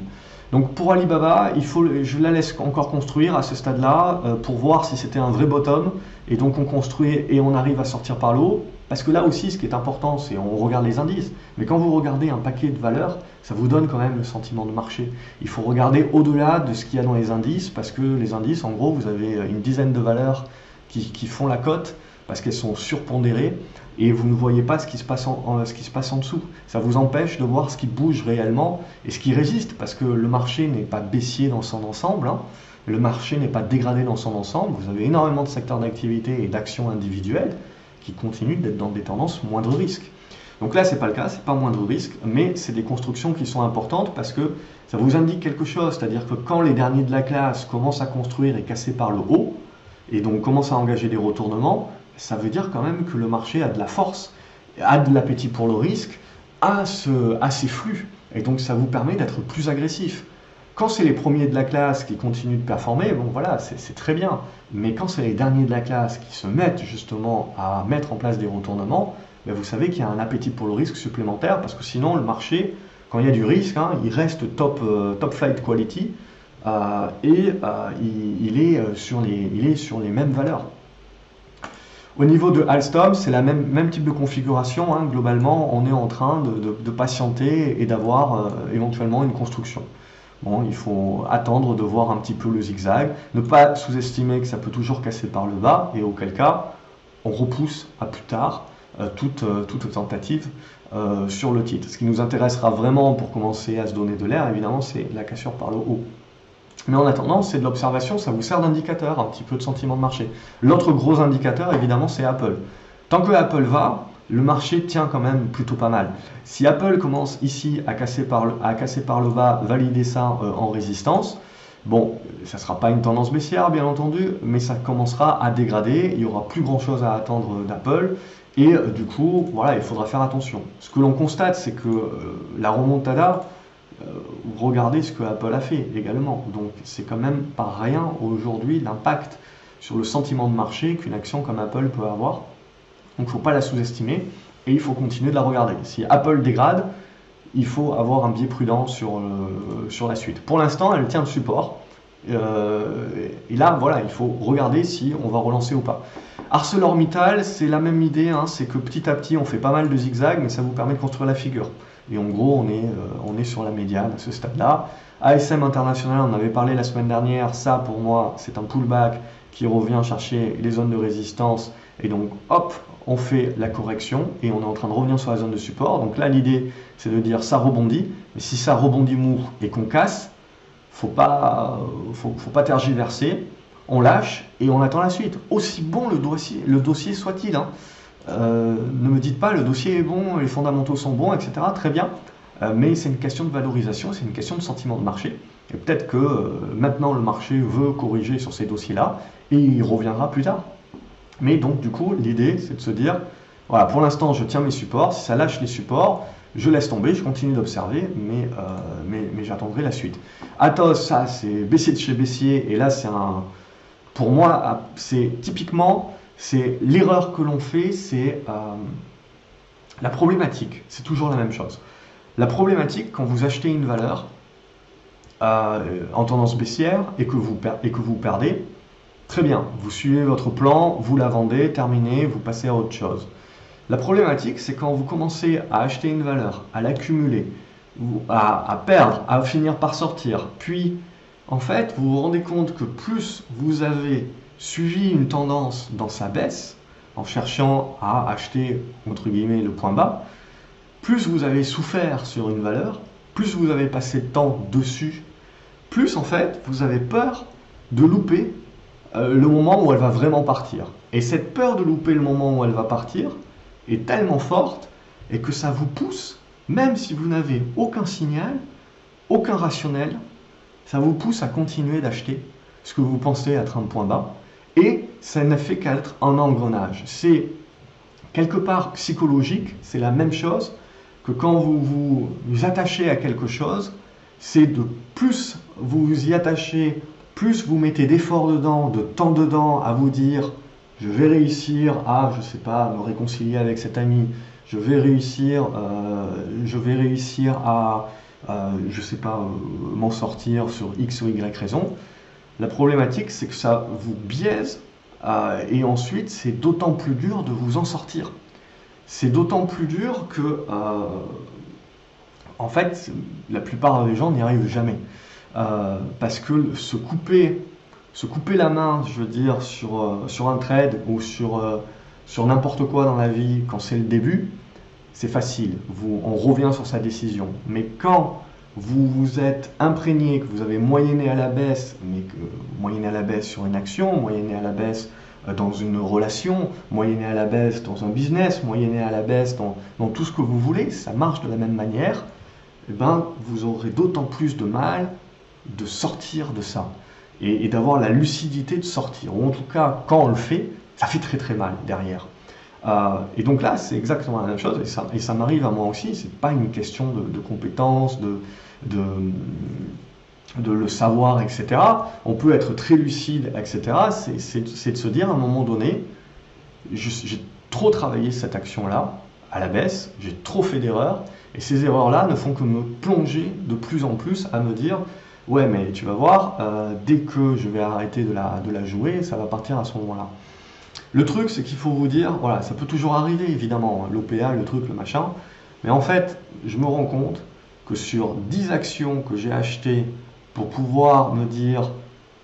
Donc pour Alibaba, je la laisse encore construire à ce stade-là pour voir si c'était un vrai bottom. Et donc on construit et on arrive à sortir par le haut. Parce que là aussi, ce qui est important, c'est on regarde les indices. Mais quand vous regardez un paquet de valeurs, ça vous donne quand même le sentiment de marché. Il faut regarder au-delà de ce qu'il y a dans les indices, parce que les indices, en gros, vous avez une dizaine de valeurs qui font la cote, parce qu'elles sont surpondérées, et vous ne voyez pas ce qui se passe en dessous. Ça vous empêche de voir ce qui bouge réellement et ce qui résiste, parce que le marché n'est pas baissier dans son ensemble, hein. Le marché n'est pas dégradé dans son ensemble. Vous avez énormément de secteurs d'activité et d'actions individuelles qui continuent d'être dans des tendances moindre risque. Donc là, c'est pas le cas, c'est pas moindre risque, mais c'est des constructions qui sont importantes parce que ça vous indique quelque chose, c'est-à-dire que quand les derniers de la classe commencent à construire et casser par le haut, et donc commencent à engager des retournements, ça veut dire quand même que le marché a de la force, a de l'appétit pour le risque, a ses flux, et donc ça vous permet d'être plus agressif. Quand c'est les premiers de la classe qui continuent de performer, bon voilà, c'est très bien. Mais quand c'est les derniers de la classe qui se mettent justement à mettre en place des retournements, ben vous savez qu'il y a un appétit pour le risque supplémentaire, parce que sinon le marché, quand il y a du risque, hein, il reste top flight quality il est sur les mêmes valeurs. Au niveau de Alstom, c'est la même type de configuration, hein. Globalement, on est en train de patienter et d'avoir éventuellement une construction. Bon, il faut attendre de voir un petit peu le zigzag, ne pas sous-estimer que ça peut toujours casser par le bas, et auquel cas, on repousse à plus tard toute tentative sur le titre. Ce qui nous intéressera vraiment pour commencer à se donner de l'air, évidemment, c'est la cassure par le haut. Mais en attendant, c'est de l'observation, ça vous sert d'indicateur, un petit peu de sentiment de marché. L'autre gros indicateur, évidemment, c'est Apple. Tant que Apple va, le marché tient quand même plutôt pas mal. Si Apple commence ici à casser par le bas, valider ça en résistance, bon, ça ne sera pas une tendance baissière, bien entendu, mais ça commencera à dégrader, il n'y aura plus grand-chose à attendre d'Apple, et du coup, voilà, il faudra faire attention. Ce que l'on constate, c'est que la remontada, regardez ce que Apple a fait également. Donc c'est quand même pas rien aujourd'hui l'impact sur le sentiment de marché qu'une action comme Apple peut avoir. Donc il ne faut pas la sous-estimer et il faut continuer de la regarder. Si Apple dégrade, il faut avoir un biais prudent sur la suite. Pour l'instant, elle tient le support. Et là, voilà, il faut regarder si on va relancer ou pas. ArcelorMittal, c'est la même idée, hein, c'est que petit à petit, on fait pas mal de zigzags, mais ça vous permet de construire la figure. Et en gros, on est sur la médiane à ce stade-là. ASM International, on en avait parlé la semaine dernière, ça pour moi, c'est un pullback qui revient chercher les zones de résistance. Et donc, hop, on fait la correction et on est en train de revenir sur la zone de support. Donc là, l'idée, c'est de dire ça rebondit. Mais si ça rebondit mou et qu'on casse, faut pas tergiverser. On lâche et on attend la suite. Aussi bon le dossier soit-il, hein. Ne me dites pas le dossier est bon, les fondamentaux sont bons, etc. Très bien, mais c'est une question de valorisation, c'est une question de sentiment de marché. Et peut-être que maintenant le marché veut corriger sur ces dossiers-là et il reviendra plus tard. Mais donc du coup, l'idée c'est de se dire, voilà, pour l'instant je tiens mes supports, si ça lâche les supports, je laisse tomber, je continue d'observer, mais j'attendrai la suite. Atos, ça c'est baissier de chez baissier, et là pour moi, c'est typiquement... C'est l'erreur que l'on fait, c'est la problématique. C'est toujours la même chose. La problématique, quand vous achetez une valeur en tendance baissière et que vous perdez, très bien, vous suivez votre plan, vous la vendez, terminez, vous passez à autre chose. La problématique, c'est quand vous commencez à acheter une valeur, à l'accumuler, à perdre, à finir par sortir, puis en fait, vous vous rendez compte que plus vous avez suivi une tendance dans sa baisse, en cherchant à acheter, entre guillemets, le point bas, plus vous avez souffert sur une valeur, plus vous avez passé de temps dessus, plus en fait, vous avez peur de louper le moment où elle va vraiment partir. Et cette peur de louper le moment où elle va partir est tellement forte et que ça vous pousse, même si vous n'avez aucun signal, aucun rationnel, ça vous pousse à continuer d'acheter ce que vous pensez être un point bas. Et ça ne fait qu'être un engrenage. C'est quelque part psychologique, c'est la même chose que quand vous vous attachez à quelque chose, c'est de plus vous vous y attachez, plus vous mettez d'efforts dedans, de temps dedans à vous dire je vais réussir à, je sais pas, me réconcilier avec cet ami, je vais réussir à, je sais pas, m'en sortir sur X ou Y raison. La problématique, c'est que ça vous biaise et ensuite, c'est d'autant plus dur de vous en sortir. C'est d'autant plus dur que, en fait, la plupart des gens n'y arrivent jamais. Parce que se couper la main, je veux dire, sur un trade ou sur n'importe quoi dans la vie, quand c'est le début, c'est facile. On revient sur sa décision. Mais quand vous vous êtes imprégné, que vous avez moyenné à la baisse, mais que moyenné à la baisse sur une action, moyenné à la baisse dans une relation, moyenné à la baisse dans un business, moyenné à la baisse dans tout ce que vous voulez, ça marche de la même manière, eh ben, vous aurez d'autant plus de mal de sortir de ça et d'avoir la lucidité de sortir. Ou en tout cas, quand on le fait, ça fait très très mal derrière. Et donc là, c'est exactement la même chose, et ça m'arrive à moi aussi, c'est pas une question de compétences, de le savoir, etc. On peut être très lucide, etc. C'est de se dire à un moment donné, j'ai trop travaillé cette action-là, à la baisse, j'ai trop fait d'erreurs, et ces erreurs-là ne font que me plonger de plus en plus à me dire, ouais mais tu vas voir, dès que je vais arrêter de la jouer, ça va partir à ce moment-là. Le truc, c'est qu'il faut vous dire, voilà, ça peut toujours arriver, évidemment, l'OPA, le truc, le machin, mais en fait, je me rends compte que sur 10 actions que j'ai achetées pour pouvoir me dire,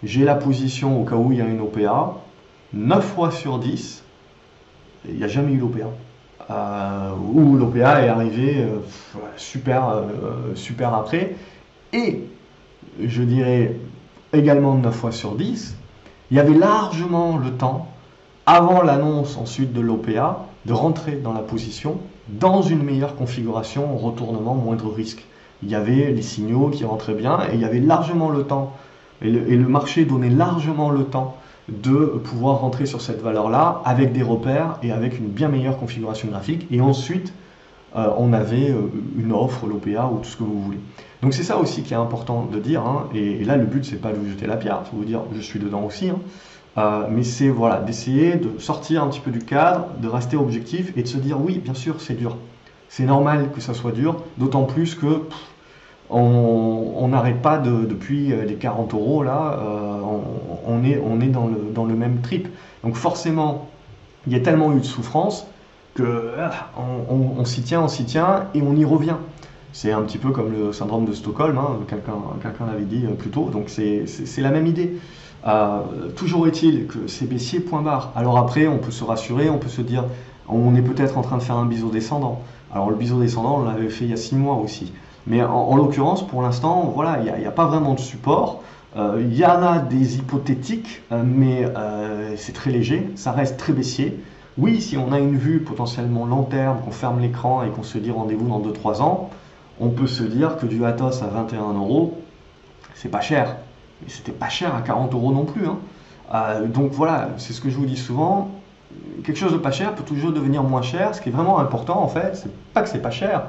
j'ai la position au cas où il y a une OPA, 9 fois sur 10, il n'y a jamais eu l'OPA. Ou l'OPA est arrivé super après. Et je dirais également 9 fois sur 10, il y avait largement le temps, avant l'annonce ensuite de l'OPA, de rentrer dans la position dans une meilleure configuration, retournement, moindre risque. Il y avait les signaux qui rentraient bien et il y avait largement le temps, et le marché donnait largement le temps de pouvoir rentrer sur cette valeur-là avec des repères et avec une bien meilleure configuration graphique. Et ensuite, on avait une offre, l'OPA ou tout ce que vous voulez. Donc c'est ça aussi qui est important de dire, hein, et là le but c'est pas de vous jeter la pierre, il faut vous dire je suis dedans aussi, hein, mais c'est voilà, d'essayer de sortir un petit peu du cadre, de rester objectif et de se dire oui bien sûr c'est dur, c'est normal que ça soit dur, d'autant plus que on n'arrête pas depuis les 40 euros là, on est dans le même trip. Donc forcément il y a tellement eu de souffrance que on s'y tient et on y revient. C'est un petit peu comme le syndrome de Stockholm, hein, quelqu'un l'avait dit plus tôt, donc c'est la même idée. Toujours est-il que c'est baissier, point barre. Alors après, on peut se rassurer, on peut se dire, on est peut-être en train de faire un biseau descendant. Alors le biseau descendant, on l'avait fait il y a 6 mois aussi. Mais en l'occurrence, pour l'instant, voilà, il n'y a pas vraiment de support. Il y en a des hypothétiques, mais c'est très léger, ça reste très baissier. Oui, si on a une vue potentiellement long terme, qu'on ferme l'écran et qu'on se dit rendez-vous dans 2-3 ans, on peut se dire que du Atos à 21 euros, c'est pas cher. Mais c'était pas cher à 40 euros non plus, hein. Donc voilà, c'est ce que je vous dis souvent. Quelque chose de pas cher peut toujours devenir moins cher. Ce qui est vraiment important en fait, c'est pas que c'est pas cher.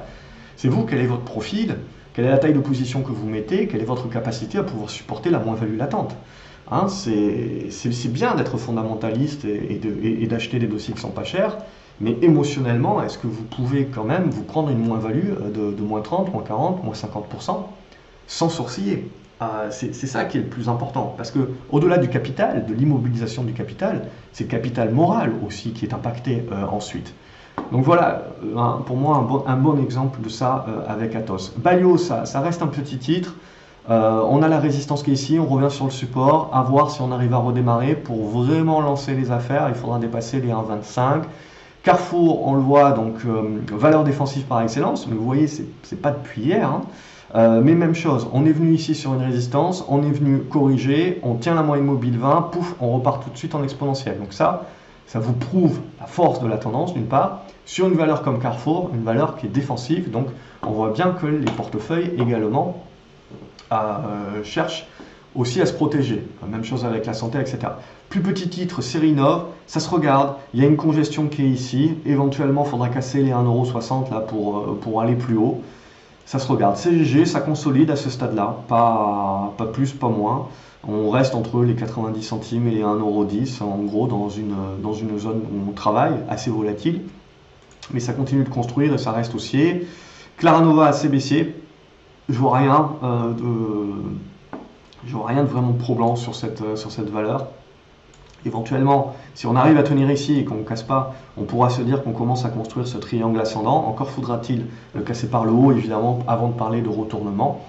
C'est vous, quel est votre profil, quelle est la taille de position que vous mettez, quelle est votre capacité à pouvoir supporter la moins-value latente. Hein, c'est bien d'être fondamentaliste et d'acheter des dossiers qui sont pas chers, mais émotionnellement, est-ce que vous pouvez quand même vous prendre une moins-value de moins 30, moins 40, moins 50% sans sourciller? C'est ça qui est le plus important, parce que au-delà du capital, de l'immobilisation du capital, c'est le capital moral aussi qui est impacté ensuite. Donc voilà, pour moi un bon exemple de ça avec Atos. Balio, ça reste un petit titre. On a la résistance qui est ici, on revient sur le support, à voir si on arrive à redémarrer. Pour vraiment lancer les affaires, il faudra dépasser les 1,25. Carrefour, on le voit, donc valeur défensive par excellence, mais vous voyez, c'est pas depuis hier, hein. Mais même chose, on est venu ici sur une résistance, on est venu corriger, on tient la moyenne mobile 20, pouf, on repart tout de suite en exponentiel. Donc ça vous prouve la force de la tendance d'une part, sur une valeur comme Carrefour, une valeur qui est défensive, donc on voit bien que les portefeuilles également cherchent aussi à se protéger. Même chose avec la santé, etc. Plus petit titre, Sérinov, ça se regarde, il y a une congestion qui est ici, éventuellement il faudra casser les 1,60 € là pour aller plus haut. Ça se regarde. CGG, ça consolide à ce stade-là, pas plus, pas moins. On reste entre les 90 centimes et les 1,10 €, en gros, dans une zone où on travaille, assez volatile. Mais ça continue de construire et ça reste haussier. Claranova, assez baissier. Je vois rien de vraiment probant sur cette valeur. Éventuellement, si on arrive à tenir ici et qu'on ne casse pas, on pourra se dire qu'on commence à construire ce triangle ascendant. Encore faudra-t-il le casser par le haut, évidemment, avant de parler de retournement.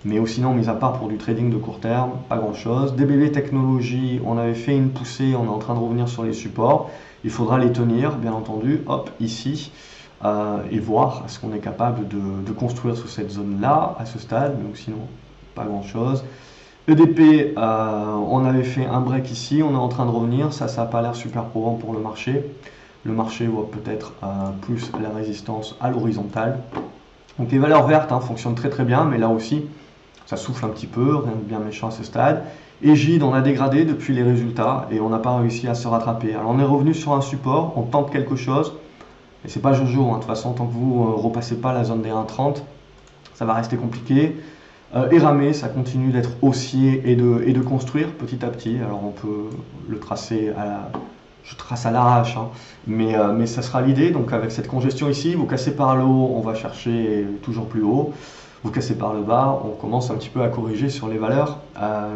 Mais sinon, mis à part pour du trading de court terme, pas grand-chose. DBV Technologies, on avait fait une poussée, on est en train de revenir sur les supports. Il faudra les tenir, bien entendu, hop, ici, et voir est-ce qu'on est capable de construire sur cette zone-là, à ce stade. Donc sinon, pas grand-chose. EDP, on avait fait un break ici, on est en train de revenir, ça n'a pas l'air super probant pour le marché. Le marché voit peut-être plus la résistance à l'horizontale. Donc les valeurs vertes fonctionnent très très bien, mais là aussi, ça souffle un petit peu, rien de bien méchant à ce stade. Egide, on a dégradé depuis les résultats et on n'a pas réussi à se rattraper. Alors on est revenu sur un support, on tente quelque chose, et c'est pas Jojo, de toute façon, tant que vous ne repassez pas la zone des 1,30, ça va rester compliqué. Eramé, ça continue d'être haussier et de construire petit à petit. Alors on peut le tracer je trace à l'arrache, hein. Mais ça sera l'idée. Donc avec cette congestion ici, vous cassez par le haut, on va chercher toujours plus haut. Vous cassez par le bas, on commence un petit peu à corriger sur les valeurs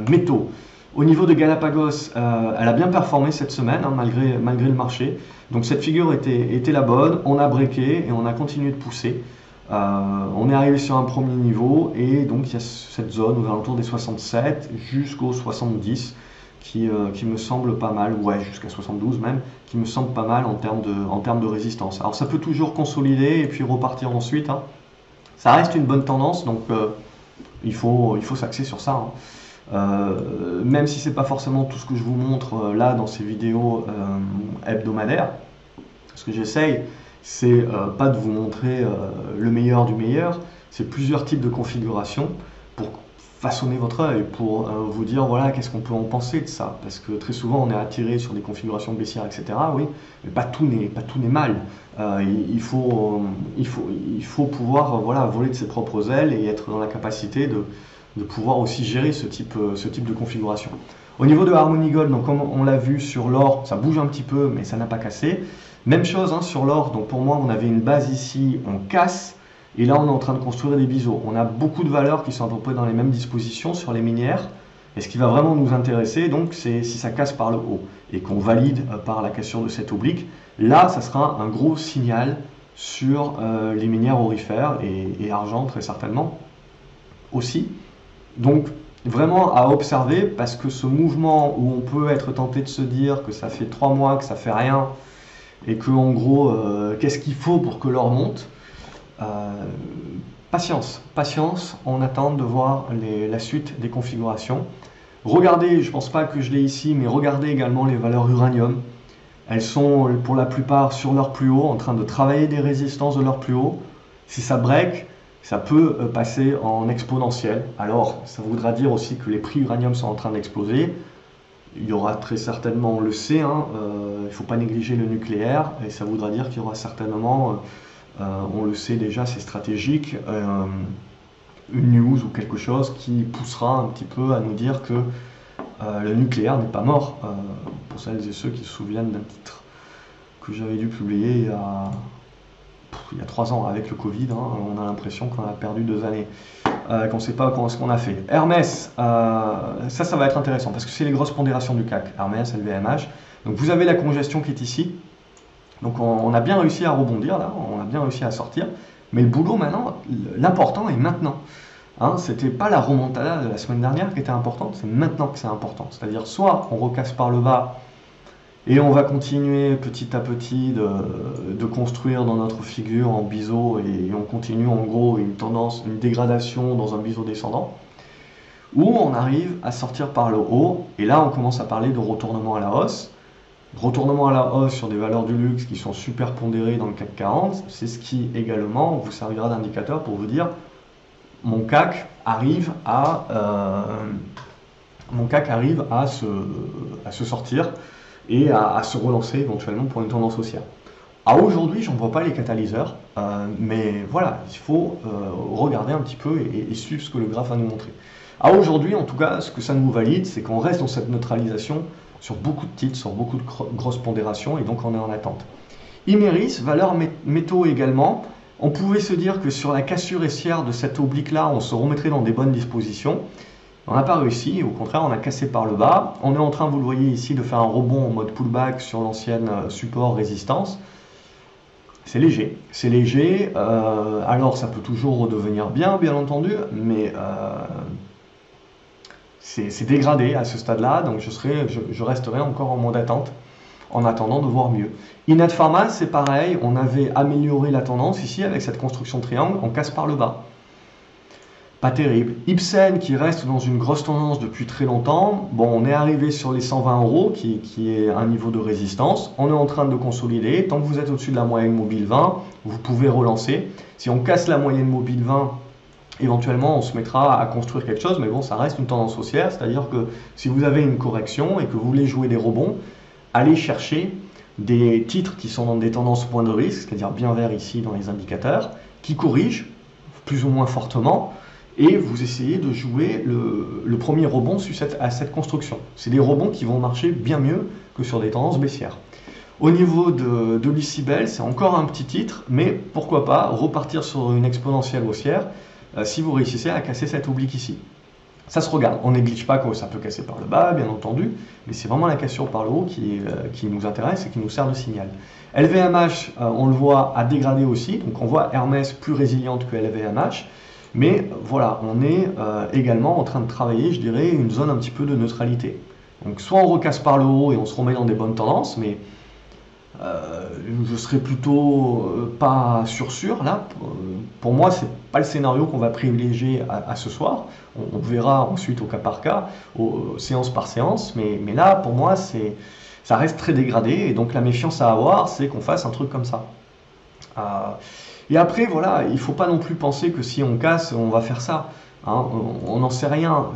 métaux. Au niveau de Galapagos, elle a bien performé cette semaine, hein, malgré le marché. Donc cette figure était la bonne, on a breaké et on a continué de pousser. On est arrivé sur un premier niveau et donc il y a cette zone aux alentours des 67 jusqu'aux 70 qui me semble pas mal, ouais, jusqu'à 72 même, qui me semble pas mal en termes de résistance. Alors ça peut toujours consolider et puis repartir ensuite, hein. Ça reste une bonne tendance, donc il faut s'axer sur ça, hein. Même si c'est pas forcément tout ce que je vous montre là dans ces vidéos hebdomadaires, ce que j'essaye, c'est pas de vous montrer le meilleur du meilleur, c'est plusieurs types de configurations pour façonner votre œil, pour vous dire voilà qu'est-ce qu'on peut en penser de ça, parce que très souvent on est attiré sur des configurations baissières, etc. Oui, mais pas tout n'est mal. Il faut pouvoir voilà voler de ses propres ailes et être dans la capacité de pouvoir aussi gérer ce type de configuration. Au niveau de Harmony Gold, donc comme on l'a vu sur l'or, ça bouge un petit peu, mais ça n'a pas cassé. Même chose hein, sur l'or, donc pour moi on avait une base ici, on casse, et là on est en train de construire des biseaux. On a beaucoup de valeurs qui sont à peu près dans les mêmes dispositions sur les minières, et ce qui va vraiment nous intéresser, donc c'est si ça casse par le haut, et qu'on valide par la cassure de cette oblique, là ça sera un gros signal sur les minières aurifères, et argent très certainement aussi. Donc vraiment à observer, parce que ce mouvement où on peut être tenté de se dire que ça fait 3 mois que ça fait rien, et que en gros, qu'est-ce qu'il faut pour que l'or monte, patience, on attend de voir la suite des configurations. Regardez, je ne pense pas que je l'ai ici, mais regardez également les valeurs uranium. Elles sont pour la plupart sur leur plus haut, en train de travailler des résistances de leur plus haut. Si ça break, ça peut passer en exponentiel. Alors, ça voudra dire aussi que les prix uranium sont en train d'exploser. Il y aura très certainement, on le sait, hein, il ne faut pas négliger le nucléaire, et ça voudra dire qu'il y aura certainement, on le sait déjà, c'est stratégique, une news ou quelque chose qui poussera un petit peu à nous dire que le nucléaire n'est pas mort, pour celles et ceux qui se souviennent d'un titre que j'avais dû publier il y a 3 ans avec le Covid, hein, on a l'impression qu'on a perdu 2 années. Qu'on ne sait pas ce qu'on a fait. Hermès, ça va être intéressant parce que c'est les grosses pondérations du CAC, Hermès, LVMH. Donc vous avez la congestion qui est ici. Donc on a bien réussi à rebondir là, on a bien réussi à sortir. Mais le boulot maintenant, l'important est maintenant. Hein, c'était pas la remontada de la semaine dernière qui était importante, c'est maintenant que c'est important. C'est-à-dire soit on recasse par le bas et on va continuer petit à petit de construire dans notre figure en biseau et on continue en gros une tendance, une dégradation dans un biseau descendant, ou on arrive à sortir par le haut et là on commence à parler de retournement à la hausse. Retournement à la hausse sur des valeurs du luxe qui sont super pondérées dans le CAC 40, c'est ce qui également vous servira d'indicateur pour vous dire mon CAC arrive à se sortir et à se relancer éventuellement pour une tendance haussière. À aujourd'hui, j'en vois pas les catalyseurs, mais voilà, il faut regarder un petit peu et suivre ce que le graphe va nous montrer. À aujourd'hui, en tout cas, ce que ça nous valide, c'est qu'on reste dans cette neutralisation sur beaucoup de titres, sur beaucoup de grosses pondérations, et donc on est en attente. Imerys, valeur métaux également, on pouvait se dire que sur la cassure haussière de cette oblique-là, on se remettrait dans des bonnes dispositions. On n'a pas réussi, au contraire on a cassé par le bas. On est en train, vous le voyez ici, de faire un rebond en mode pullback sur l'ancienne support résistance. C'est léger, alors ça peut toujours redevenir bien entendu, mais c'est dégradé à ce stade-là, donc je resterai encore en mode attente, en attendant de voir mieux. Inet Pharma, c'est pareil, on avait amélioré la tendance ici avec cette construction triangle, on casse par le bas. Pas terrible. Ipsen qui reste dans une grosse tendance depuis très longtemps. Bon, on est arrivé sur les 120 € qui est un niveau de résistance. On est en train de consolider. Tant que vous êtes au-dessus de la moyenne mobile 20, vous pouvez relancer. Si on casse la moyenne mobile 20, éventuellement on se mettra à construire quelque chose. Mais bon, ça reste une tendance haussière. C'est-à-dire que si vous avez une correction et que vous voulez jouer des rebonds, allez chercher des titres qui sont dans des tendances point de risque, c'est-à-dire bien vert ici dans les indicateurs, qui corrigent plus ou moins fortement. Et vous essayez de jouer le premier rebond à cette construction. C'est des rebonds qui vont marcher bien mieux que sur des tendances baissières. Au niveau de Lucibel, c'est encore un petit titre, mais pourquoi pas repartir sur une exponentielle haussière si vous réussissez à casser cet oblique ici. Ça se regarde, on néglige pas que ça peut casser par le bas, bien entendu, mais c'est vraiment la cassure par le haut qui nous intéresse et qui nous sert de signal. LVMH, on le voit, a dégradé aussi, donc on voit Hermès plus résiliente que LVMH, mais voilà, on est également en train de travailler, je dirais, une zone un petit peu de neutralité. Donc soit on recasse par le haut et on se remet dans des bonnes tendances, mais je serais plutôt pas sûr là. Pour moi, c'est pas le scénario qu'on va privilégier à ce soir. On verra ensuite au cas par cas, séance par séance, mais là, pour moi, ça reste très dégradé, et donc la méfiance à avoir, c'est qu'on fasse un truc comme ça. Et après, voilà, il ne faut pas non plus penser que si on casse, on va faire ça. Hein, on n'en sait rien,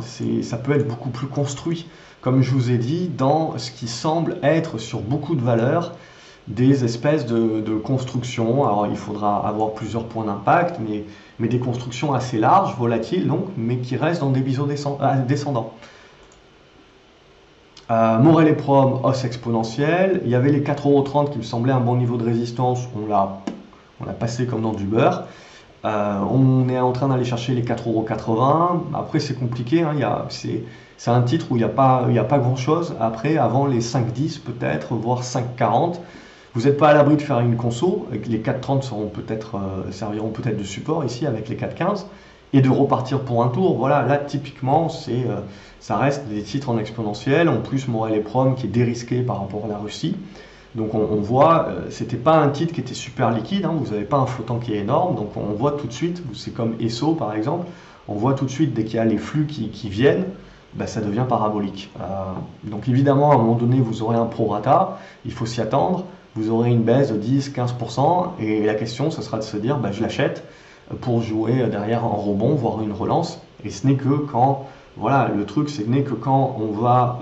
ça peut être beaucoup plus construit, comme je vous ai dit, dans ce qui semble être sur beaucoup de valeurs, des espèces de constructions. Alors il faudra avoir plusieurs points d'impact, mais des constructions assez larges, volatiles donc, mais qui restent dans des biseaux descendants. Morel et Prom, hausse exponentielle. Il y avait les 4,30 € qui me semblaient un bon niveau de résistance, on l'a passé comme dans du beurre. On est en train d'aller chercher les 4,80 €. Après c'est compliqué, hein, c'est un titre où il n'y a pas grand chose après, avant les 5,10 peut-être, voire 5,40. Vous n'êtes pas à l'abri de faire une conso, les 4,30 serviront peut-être de support ici avec les 4,15, et de repartir pour un tour. Voilà, là typiquement ça reste des titres en exponentiel, en plus Morel et Prom qui est dérisqué par rapport à la Russie. Donc on voit, c'était pas un titre qui était super liquide, hein, vous n'avez pas un flottant qui est énorme, donc on voit tout de suite, c'est comme Esso par exemple, on voit tout de suite dès qu'il y a les flux qui viennent, ben, ça devient parabolique. Donc évidemment à un moment donné vous aurez un prorata, il faut s'y attendre, vous aurez une baisse de 10-15%, et la question ce sera de se dire ben, je l'achète pour jouer derrière un rebond, voire une relance, et ce n'est que quand... Voilà, le truc, c'est que quand on va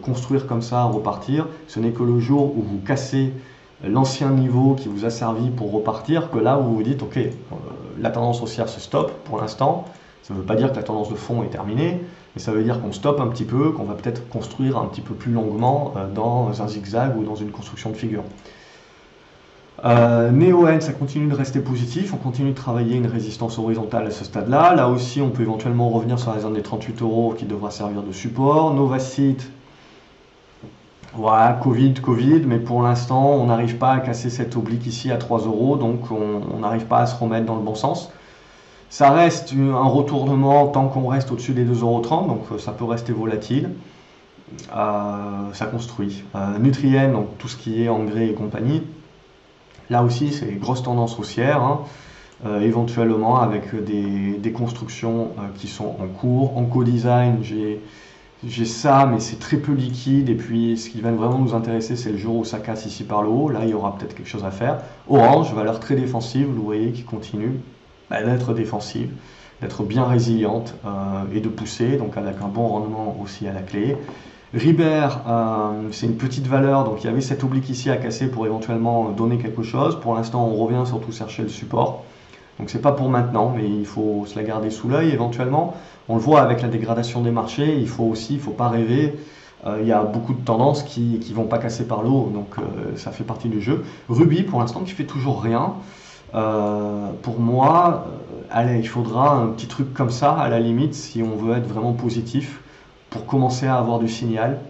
construire comme ça, repartir, ce n'est que le jour où vous cassez l'ancien niveau qui vous a servi pour repartir, que là vous vous dites, ok, la tendance haussière se stoppe pour l'instant. Ça ne veut pas dire que la tendance de fond est terminée, mais ça veut dire qu'on stoppe un petit peu, qu'on va peut-être construire un petit peu plus longuement dans un zigzag ou dans une construction de figure. Neoen, ça continue de rester positif, on continue de travailler une résistance horizontale à ce stade-là. Là aussi, on peut éventuellement revenir sur la zone des 38 € qui devra servir de support. Novacite, voilà, Covid, mais pour l'instant, on n'arrive pas à casser cet oblique ici à 3 €, donc on n'arrive pas à se remettre dans le bon sens. Ça reste un retournement tant qu'on reste au-dessus des 2,30 €, donc ça peut rester volatile. Ça construit. Nutrien, donc tout ce qui est engrais et compagnie. Là aussi, c'est grosse tendance haussière, hein, éventuellement avec des constructions qui sont en cours. En co-design, j'ai ça, mais c'est très peu liquide. Et puis, ce qui va vraiment nous intéresser, c'est le jour où ça casse ici par le haut. Là, il y aura peut-être quelque chose à faire. Orange, valeur très défensive, vous voyez, qui continue d'être défensive, d'être bien résiliente et de pousser, donc avec un bon rendement aussi à la clé. Ribert, c'est une petite valeur, donc il y avait cet oblique ici à casser pour éventuellement donner quelque chose. Pour l'instant, on revient surtout chercher le support. Donc c'est pas pour maintenant, mais il faut se la garder sous l'œil éventuellement. On le voit avec la dégradation des marchés, il faut pas rêver. Il y a beaucoup de tendances qui vont pas casser par le haut, donc ça fait partie du jeu. Ruby, pour l'instant, qui fait toujours rien. Pour moi, allez, il faudra un petit truc comme ça, à la limite, si on veut être vraiment positif, pour commencer à avoir du signal.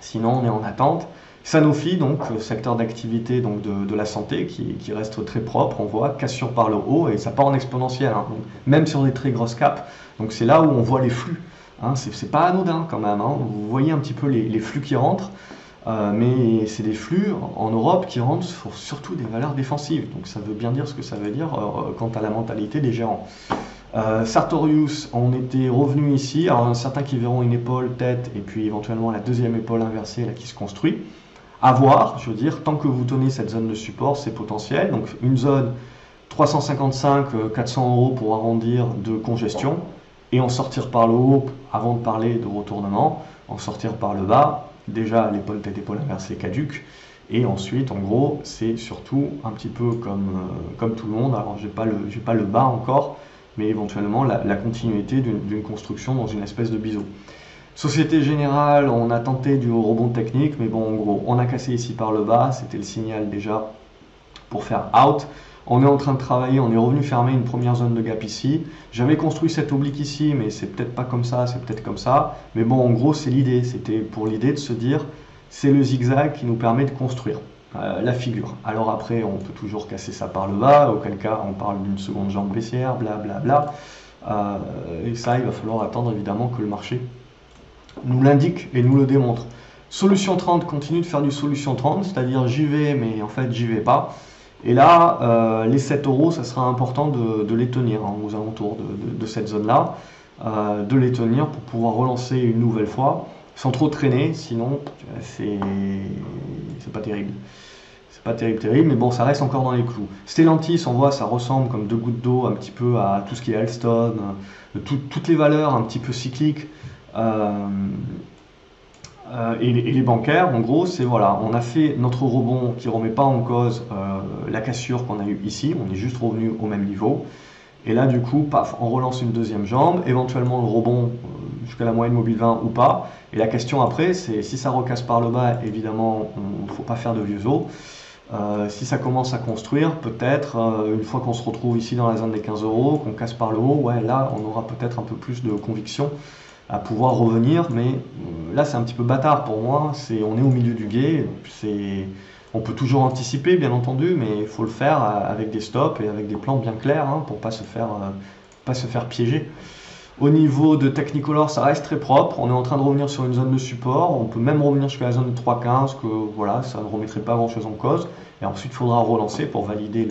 Sinon, on est en attente. Sanofi, donc secteur d'activité donc de la santé qui reste très propre, on voit cassure par le haut et ça part en exponentiel, hein, donc, même sur des très grosses capes. Donc c'est là où on voit les flux. Hein, c'est pas anodin quand même. Hein, vous voyez un petit peu les flux qui rentrent, mais c'est des flux en Europe qui rentrent surtout des valeurs défensives. Donc ça veut bien dire ce que ça veut dire quant à la mentalité des gérants. Sartorius, on était revenu ici, alors certains qui verront une épaule tête et puis éventuellement la deuxième épaule inversée là, qui se construit. À voir, je veux dire, tant que vous tenez cette zone de support, c'est potentiel. Donc une zone 355-400 € pour arrondir de congestion et en sortir par le haut avant de parler de retournement, en sortir par le bas, déjà l'épaule tête épaule inversée caduque. Et ensuite, en gros, c'est surtout un petit peu comme tout le monde. Alors j'ai pas le bas encore, mais éventuellement la continuité d'une construction dans une espèce de biseau. Société Générale, on a tenté du rebond technique, mais bon, en gros, on a cassé ici par le bas, c'était le signal déjà pour faire out. On est en train de travailler, on est revenu fermer une première zone de gap ici. J'avais construit cette oblique ici, mais c'est peut-être pas comme ça, c'est peut-être comme ça. Mais bon, en gros, c'est l'idée. C'était pour l'idée de se dire, c'est le zigzag qui nous permet de construire la figure. Alors après, on peut toujours casser ça par le bas, auquel cas on parle d'une seconde jambe baissière, blablabla. Et ça, il va falloir attendre évidemment que le marché nous l'indique et nous le démontre. Solution 30 continue de faire du solution 30, c'est-à-dire j'y vais, mais en fait j'y vais pas. Et là, les 7 euros, ça sera important de les tenir hein, aux alentours de cette zone-là, de les tenir pour pouvoir relancer une nouvelle fois, sans trop traîner, sinon c'est pas terrible. C'est pas terrible, mais bon, ça reste encore dans les clous. Stellantis, on voit, ça ressemble comme deux gouttes d'eau un petit peu à tout ce qui est Alstom, toutes les valeurs un petit peu cycliques. Et les bancaires, en gros, c'est voilà, on a fait notre rebond qui ne remet pas en cause la cassure qu'on a eue ici, on est juste revenu au même niveau. Et là, du coup, paf, on relance une deuxième jambe, éventuellement le rebond jusqu'à la moyenne mobile 20 ou pas. Et la question après, c'est si ça recasse par le bas, évidemment, il ne faut pas faire de vieux os. Si ça commence à construire, peut-être, une fois qu'on se retrouve ici dans la zone des 15 euros, qu'on casse par le haut, ouais, là, on aura peut-être un peu plus de conviction à pouvoir revenir, mais là c'est un petit peu bâtard pour moi, on est au milieu du gué, on peut toujours anticiper bien entendu, mais il faut le faire avec des stops et avec des plans bien clairs hein, pour pas se faire piéger. Au niveau de Technicolor, ça reste très propre, on est en train de revenir sur une zone de support, on peut même revenir jusqu'à la zone de 3,15, que voilà, ça ne remettrait pas grand chose en cause, et ensuite il faudra relancer pour valider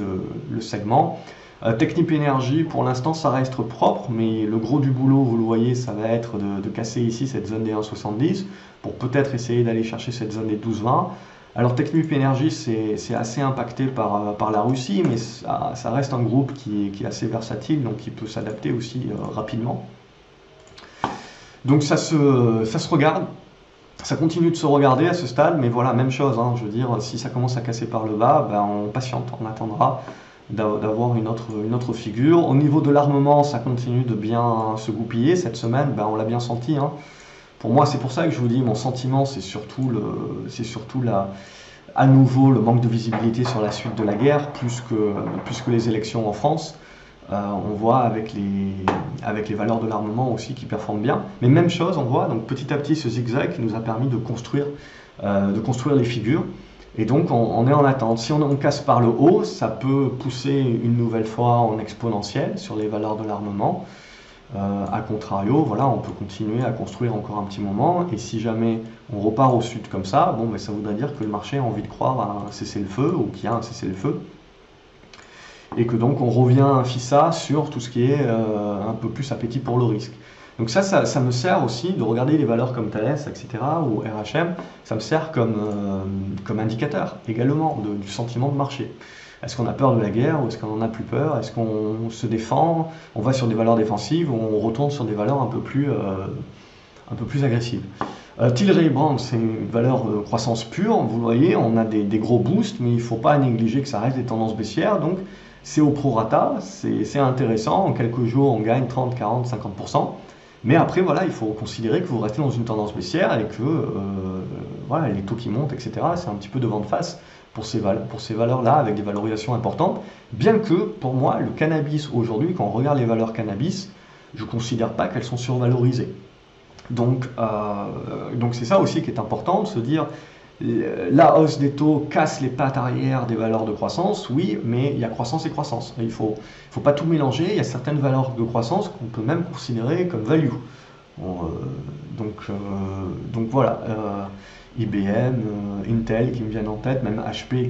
le segment. Technip Energy, pour l'instant, ça reste propre, mais le gros du boulot, vous le voyez, ça va être de casser ici cette zone des 1,70 pour peut-être essayer d'aller chercher cette zone des 12,20. Alors Technip Energy, c'est assez impacté par la Russie, mais ça reste un groupe qui est assez versatile, donc qui peut s'adapter aussi rapidement. Donc ça se regarde. Ça continue de se regarder à ce stade, mais voilà, même chose, hein, je veux dire, si ça commence à casser par le bas, ben on patiente, on attendra d'avoir une autre figure. Au niveau de l'armement, ça continue de bien se goupiller. Cette semaine, ben, on l'a bien senti. Hein. Pour moi, c'est pour ça que je vous dis, mon sentiment, c'est surtout à nouveau le manque de visibilité sur la suite de la guerre, plus que les élections en France. On voit avec les valeurs de l'armement aussi qui performent bien. Mais même chose, on voit donc petit à petit ce zigzag qui nous a permis de construire les figures. Et donc on est en attente. Si on casse par le haut, ça peut pousser une nouvelle fois en exponentiel sur les valeurs de l'armement. A contrario, voilà, on peut continuer à construire encore un petit moment. Et si jamais on repart au sud comme ça, bon, ben, ça voudrait dire que le marché a envie de croire à un cessez-le-feu ou qu'il y a un cessez-le-feu. Et que donc on revient à FISA sur tout ce qui est un peu plus appétit pour le risque. Donc ça me sert aussi de regarder les valeurs comme Thales, etc. ou RHM, ça me sert comme indicateur également du sentiment de marché. Est-ce qu'on a peur de la guerre ou est-ce qu'on n'en a plus peur? Est-ce qu'on se défend? On va sur des valeurs défensives ou on retourne sur des valeurs un peu plus agressives? Tilray Brand, c'est une valeur de croissance pure, vous le voyez, on a des gros boosts, mais il ne faut pas négliger que ça reste des tendances baissières, donc c'est au prorata, c'est intéressant, en quelques jours on gagne 30, 40, 50%. Mais après, voilà, il faut considérer que vous restez dans une tendance baissière et que voilà, les taux qui montent, etc., c'est un petit peu de vent de face pour ces valeurs-là, avec des valorisations importantes. Bien que, pour moi, le cannabis aujourd'hui, quand on regarde les valeurs cannabis, je ne considère pas qu'elles sont survalorisées. Donc c'est ça aussi qui est important, de se dire, la hausse des taux casse les pattes arrière des valeurs de croissance, oui, mais il y a croissance et croissance. Il ne faut pas tout mélanger, il y a certaines valeurs de croissance qu'on peut même considérer comme value. Bon, donc voilà, IBM, Intel qui me viennent en tête, même HP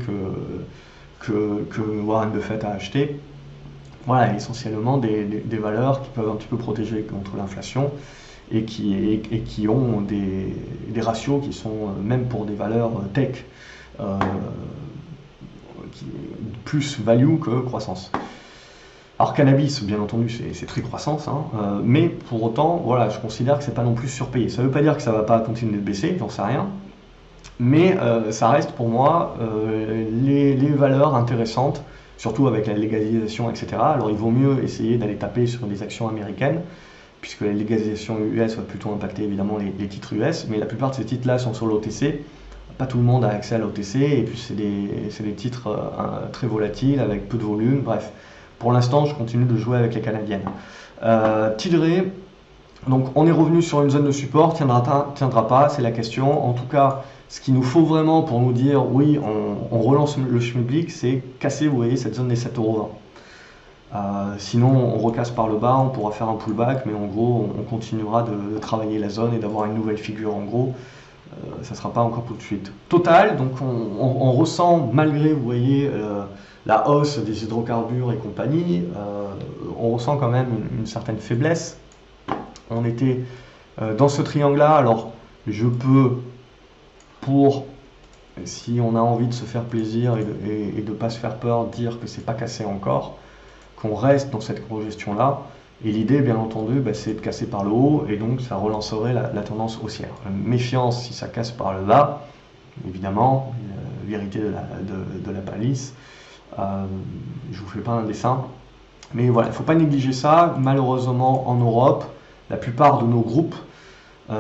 que Warren Buffett a acheté. Voilà, essentiellement des valeurs qui peuvent un petit peu protéger contre l'inflation et qui ont des ratios qui sont, même pour des valeurs tech, plus value que croissance. Alors cannabis, bien entendu, c'est très croissance, hein, mais pour autant, voilà, je considère que c'est pas non plus surpayé. Ça ne veut pas dire que ça ne va pas continuer de baisser, j'en sais rien, mais ça reste pour moi les valeurs intéressantes, surtout avec la légalisation, etc. Alors il vaut mieux essayer d'aller taper sur des actions américaines, puisque la légalisation US va plutôt impacter évidemment les titres US, mais la plupart de ces titres-là sont sur l'OTC. Pas tout le monde a accès à l'OTC, et puis c'est des titres très volatiles, avec peu de volume, bref. Pour l'instant, je continue de jouer avec les canadiennes. Tilray, donc on est revenu sur une zone de support, tiendra pas, c'est la question. En tout cas, ce qu'il nous faut vraiment pour nous dire, oui, on relance le schmilblick, c'est casser, vous voyez, cette zone des 7,20 €. Sinon, on recasse par le bas, on pourra faire un pullback, mais en gros, on continuera de travailler la zone et d'avoir une nouvelle figure. En gros, ça ne sera pas encore tout de suite. Total, donc on ressent, malgré, vous voyez, la hausse des hydrocarbures et compagnie, on ressent quand même une certaine faiblesse. On était dans ce triangle-là, alors je peux, si on a envie de se faire plaisir et de ne pas se faire peur, dire que c'est pas cassé encore, qu'on reste dans cette congestion-là. Et l'idée, bien entendu, c'est de casser par le haut, et donc ça relancerait la tendance haussière. Méfiance si ça casse par le bas, évidemment, vérité de la palisse. Je vous fais pas un dessin, mais voilà, il ne faut pas négliger ça. Malheureusement, en Europe, la plupart de nos groupes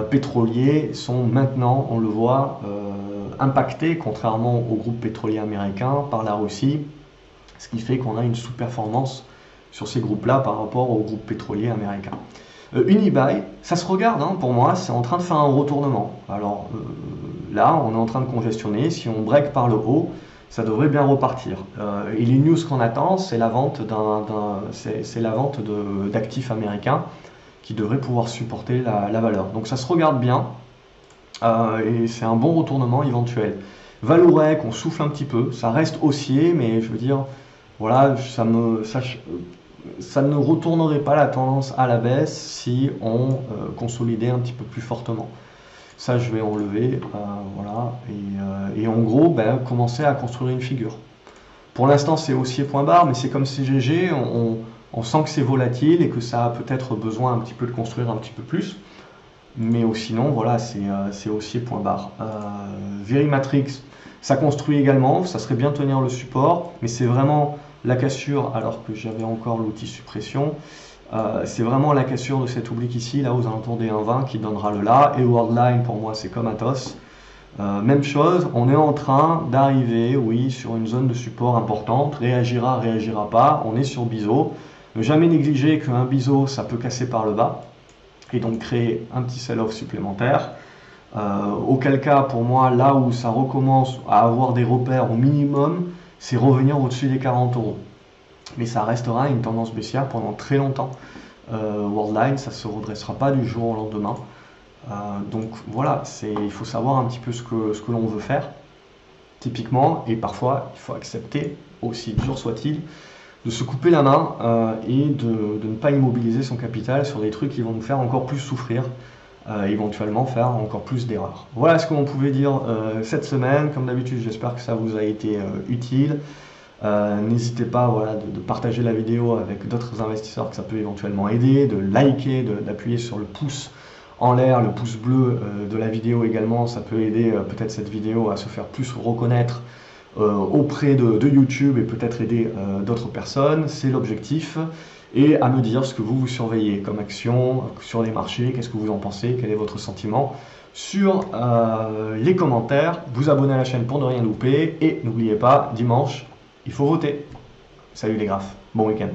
pétroliers sont maintenant, on le voit, impactés, contrairement aux groupes pétroliers américains, par la Russie, ce qui fait qu'on a une sous-performance sur ces groupes-là par rapport aux groupes pétroliers américains. Unibail, ça se regarde, hein, pour moi, c'est en train de faire un retournement. Alors là, on est en train de congestionner, si on break par le haut, ça devrait bien repartir. Et les news qu'on attend, c'est la vente d'actifs américains qui devrait pouvoir supporter la valeur. Donc ça se regarde bien, et c'est un bon retournement éventuel. Vallourec, on souffle un petit peu, ça reste haussier, mais je veux dire, voilà, ça ne retournerait pas la tendance à la baisse si on consolidait un petit peu plus fortement. Ça, je vais enlever, voilà, et en gros, commencer à construire une figure. Pour l'instant, c'est haussier point barre, mais c'est comme CGG, on sent que c'est volatile et que ça a peut-être besoin un petit peu de construire un petit peu plus. Mais sinon, voilà, c'est haussier point barre. Verimatrix, ça construit également, ça serait bien tenir le support, mais c'est vraiment la cassure, alors que j'avais encore l'outil suppression, c'est vraiment la cassure de cet oblique ici, là aux alentours des 1,20 qui donnera le là, et Worldline pour moi c'est comme Atos. Même chose, on est en train d'arriver, oui, sur une zone de support importante, réagira, réagira pas, on est sur biseau. Ne jamais négliger qu'un biseau, ça peut casser par le bas, et donc créer un petit sell-off supplémentaire. Auquel cas, pour moi, là où ça recommence à avoir des repères au minimum, c'est revenir au-dessus des 40 €. Mais ça restera une tendance baissière pendant très longtemps. Worldline, ça ne se redressera pas du jour au lendemain. Donc voilà, il faut savoir un petit peu ce que l'on veut faire, typiquement, et parfois il faut accepter, aussi dur soit-il, de se couper la main et de ne pas immobiliser son capital sur des trucs qui vont nous faire encore plus souffrir, éventuellement faire encore plus d'erreurs. Voilà ce qu'on pouvait dire cette semaine. Comme d'habitude, j'espère que ça vous a été utile. N'hésitez pas, voilà, de partager la vidéo avec d'autres investisseurs que ça peut éventuellement aider, de liker, d'appuyer sur le pouce en l'air, le pouce bleu de la vidéo également, ça peut aider peut-être cette vidéo à se faire plus reconnaître auprès de YouTube et peut-être aider d'autres personnes, c'est l'objectif. Et à me dire ce que vous surveillez comme action sur les marchés, qu'est-ce que vous en pensez, quel est votre sentiment sur les commentaires. Vous abonnez à la chaîne pour ne rien louper et n'oubliez pas, dimanche, il faut voter. Salut les graphes, bon week-end.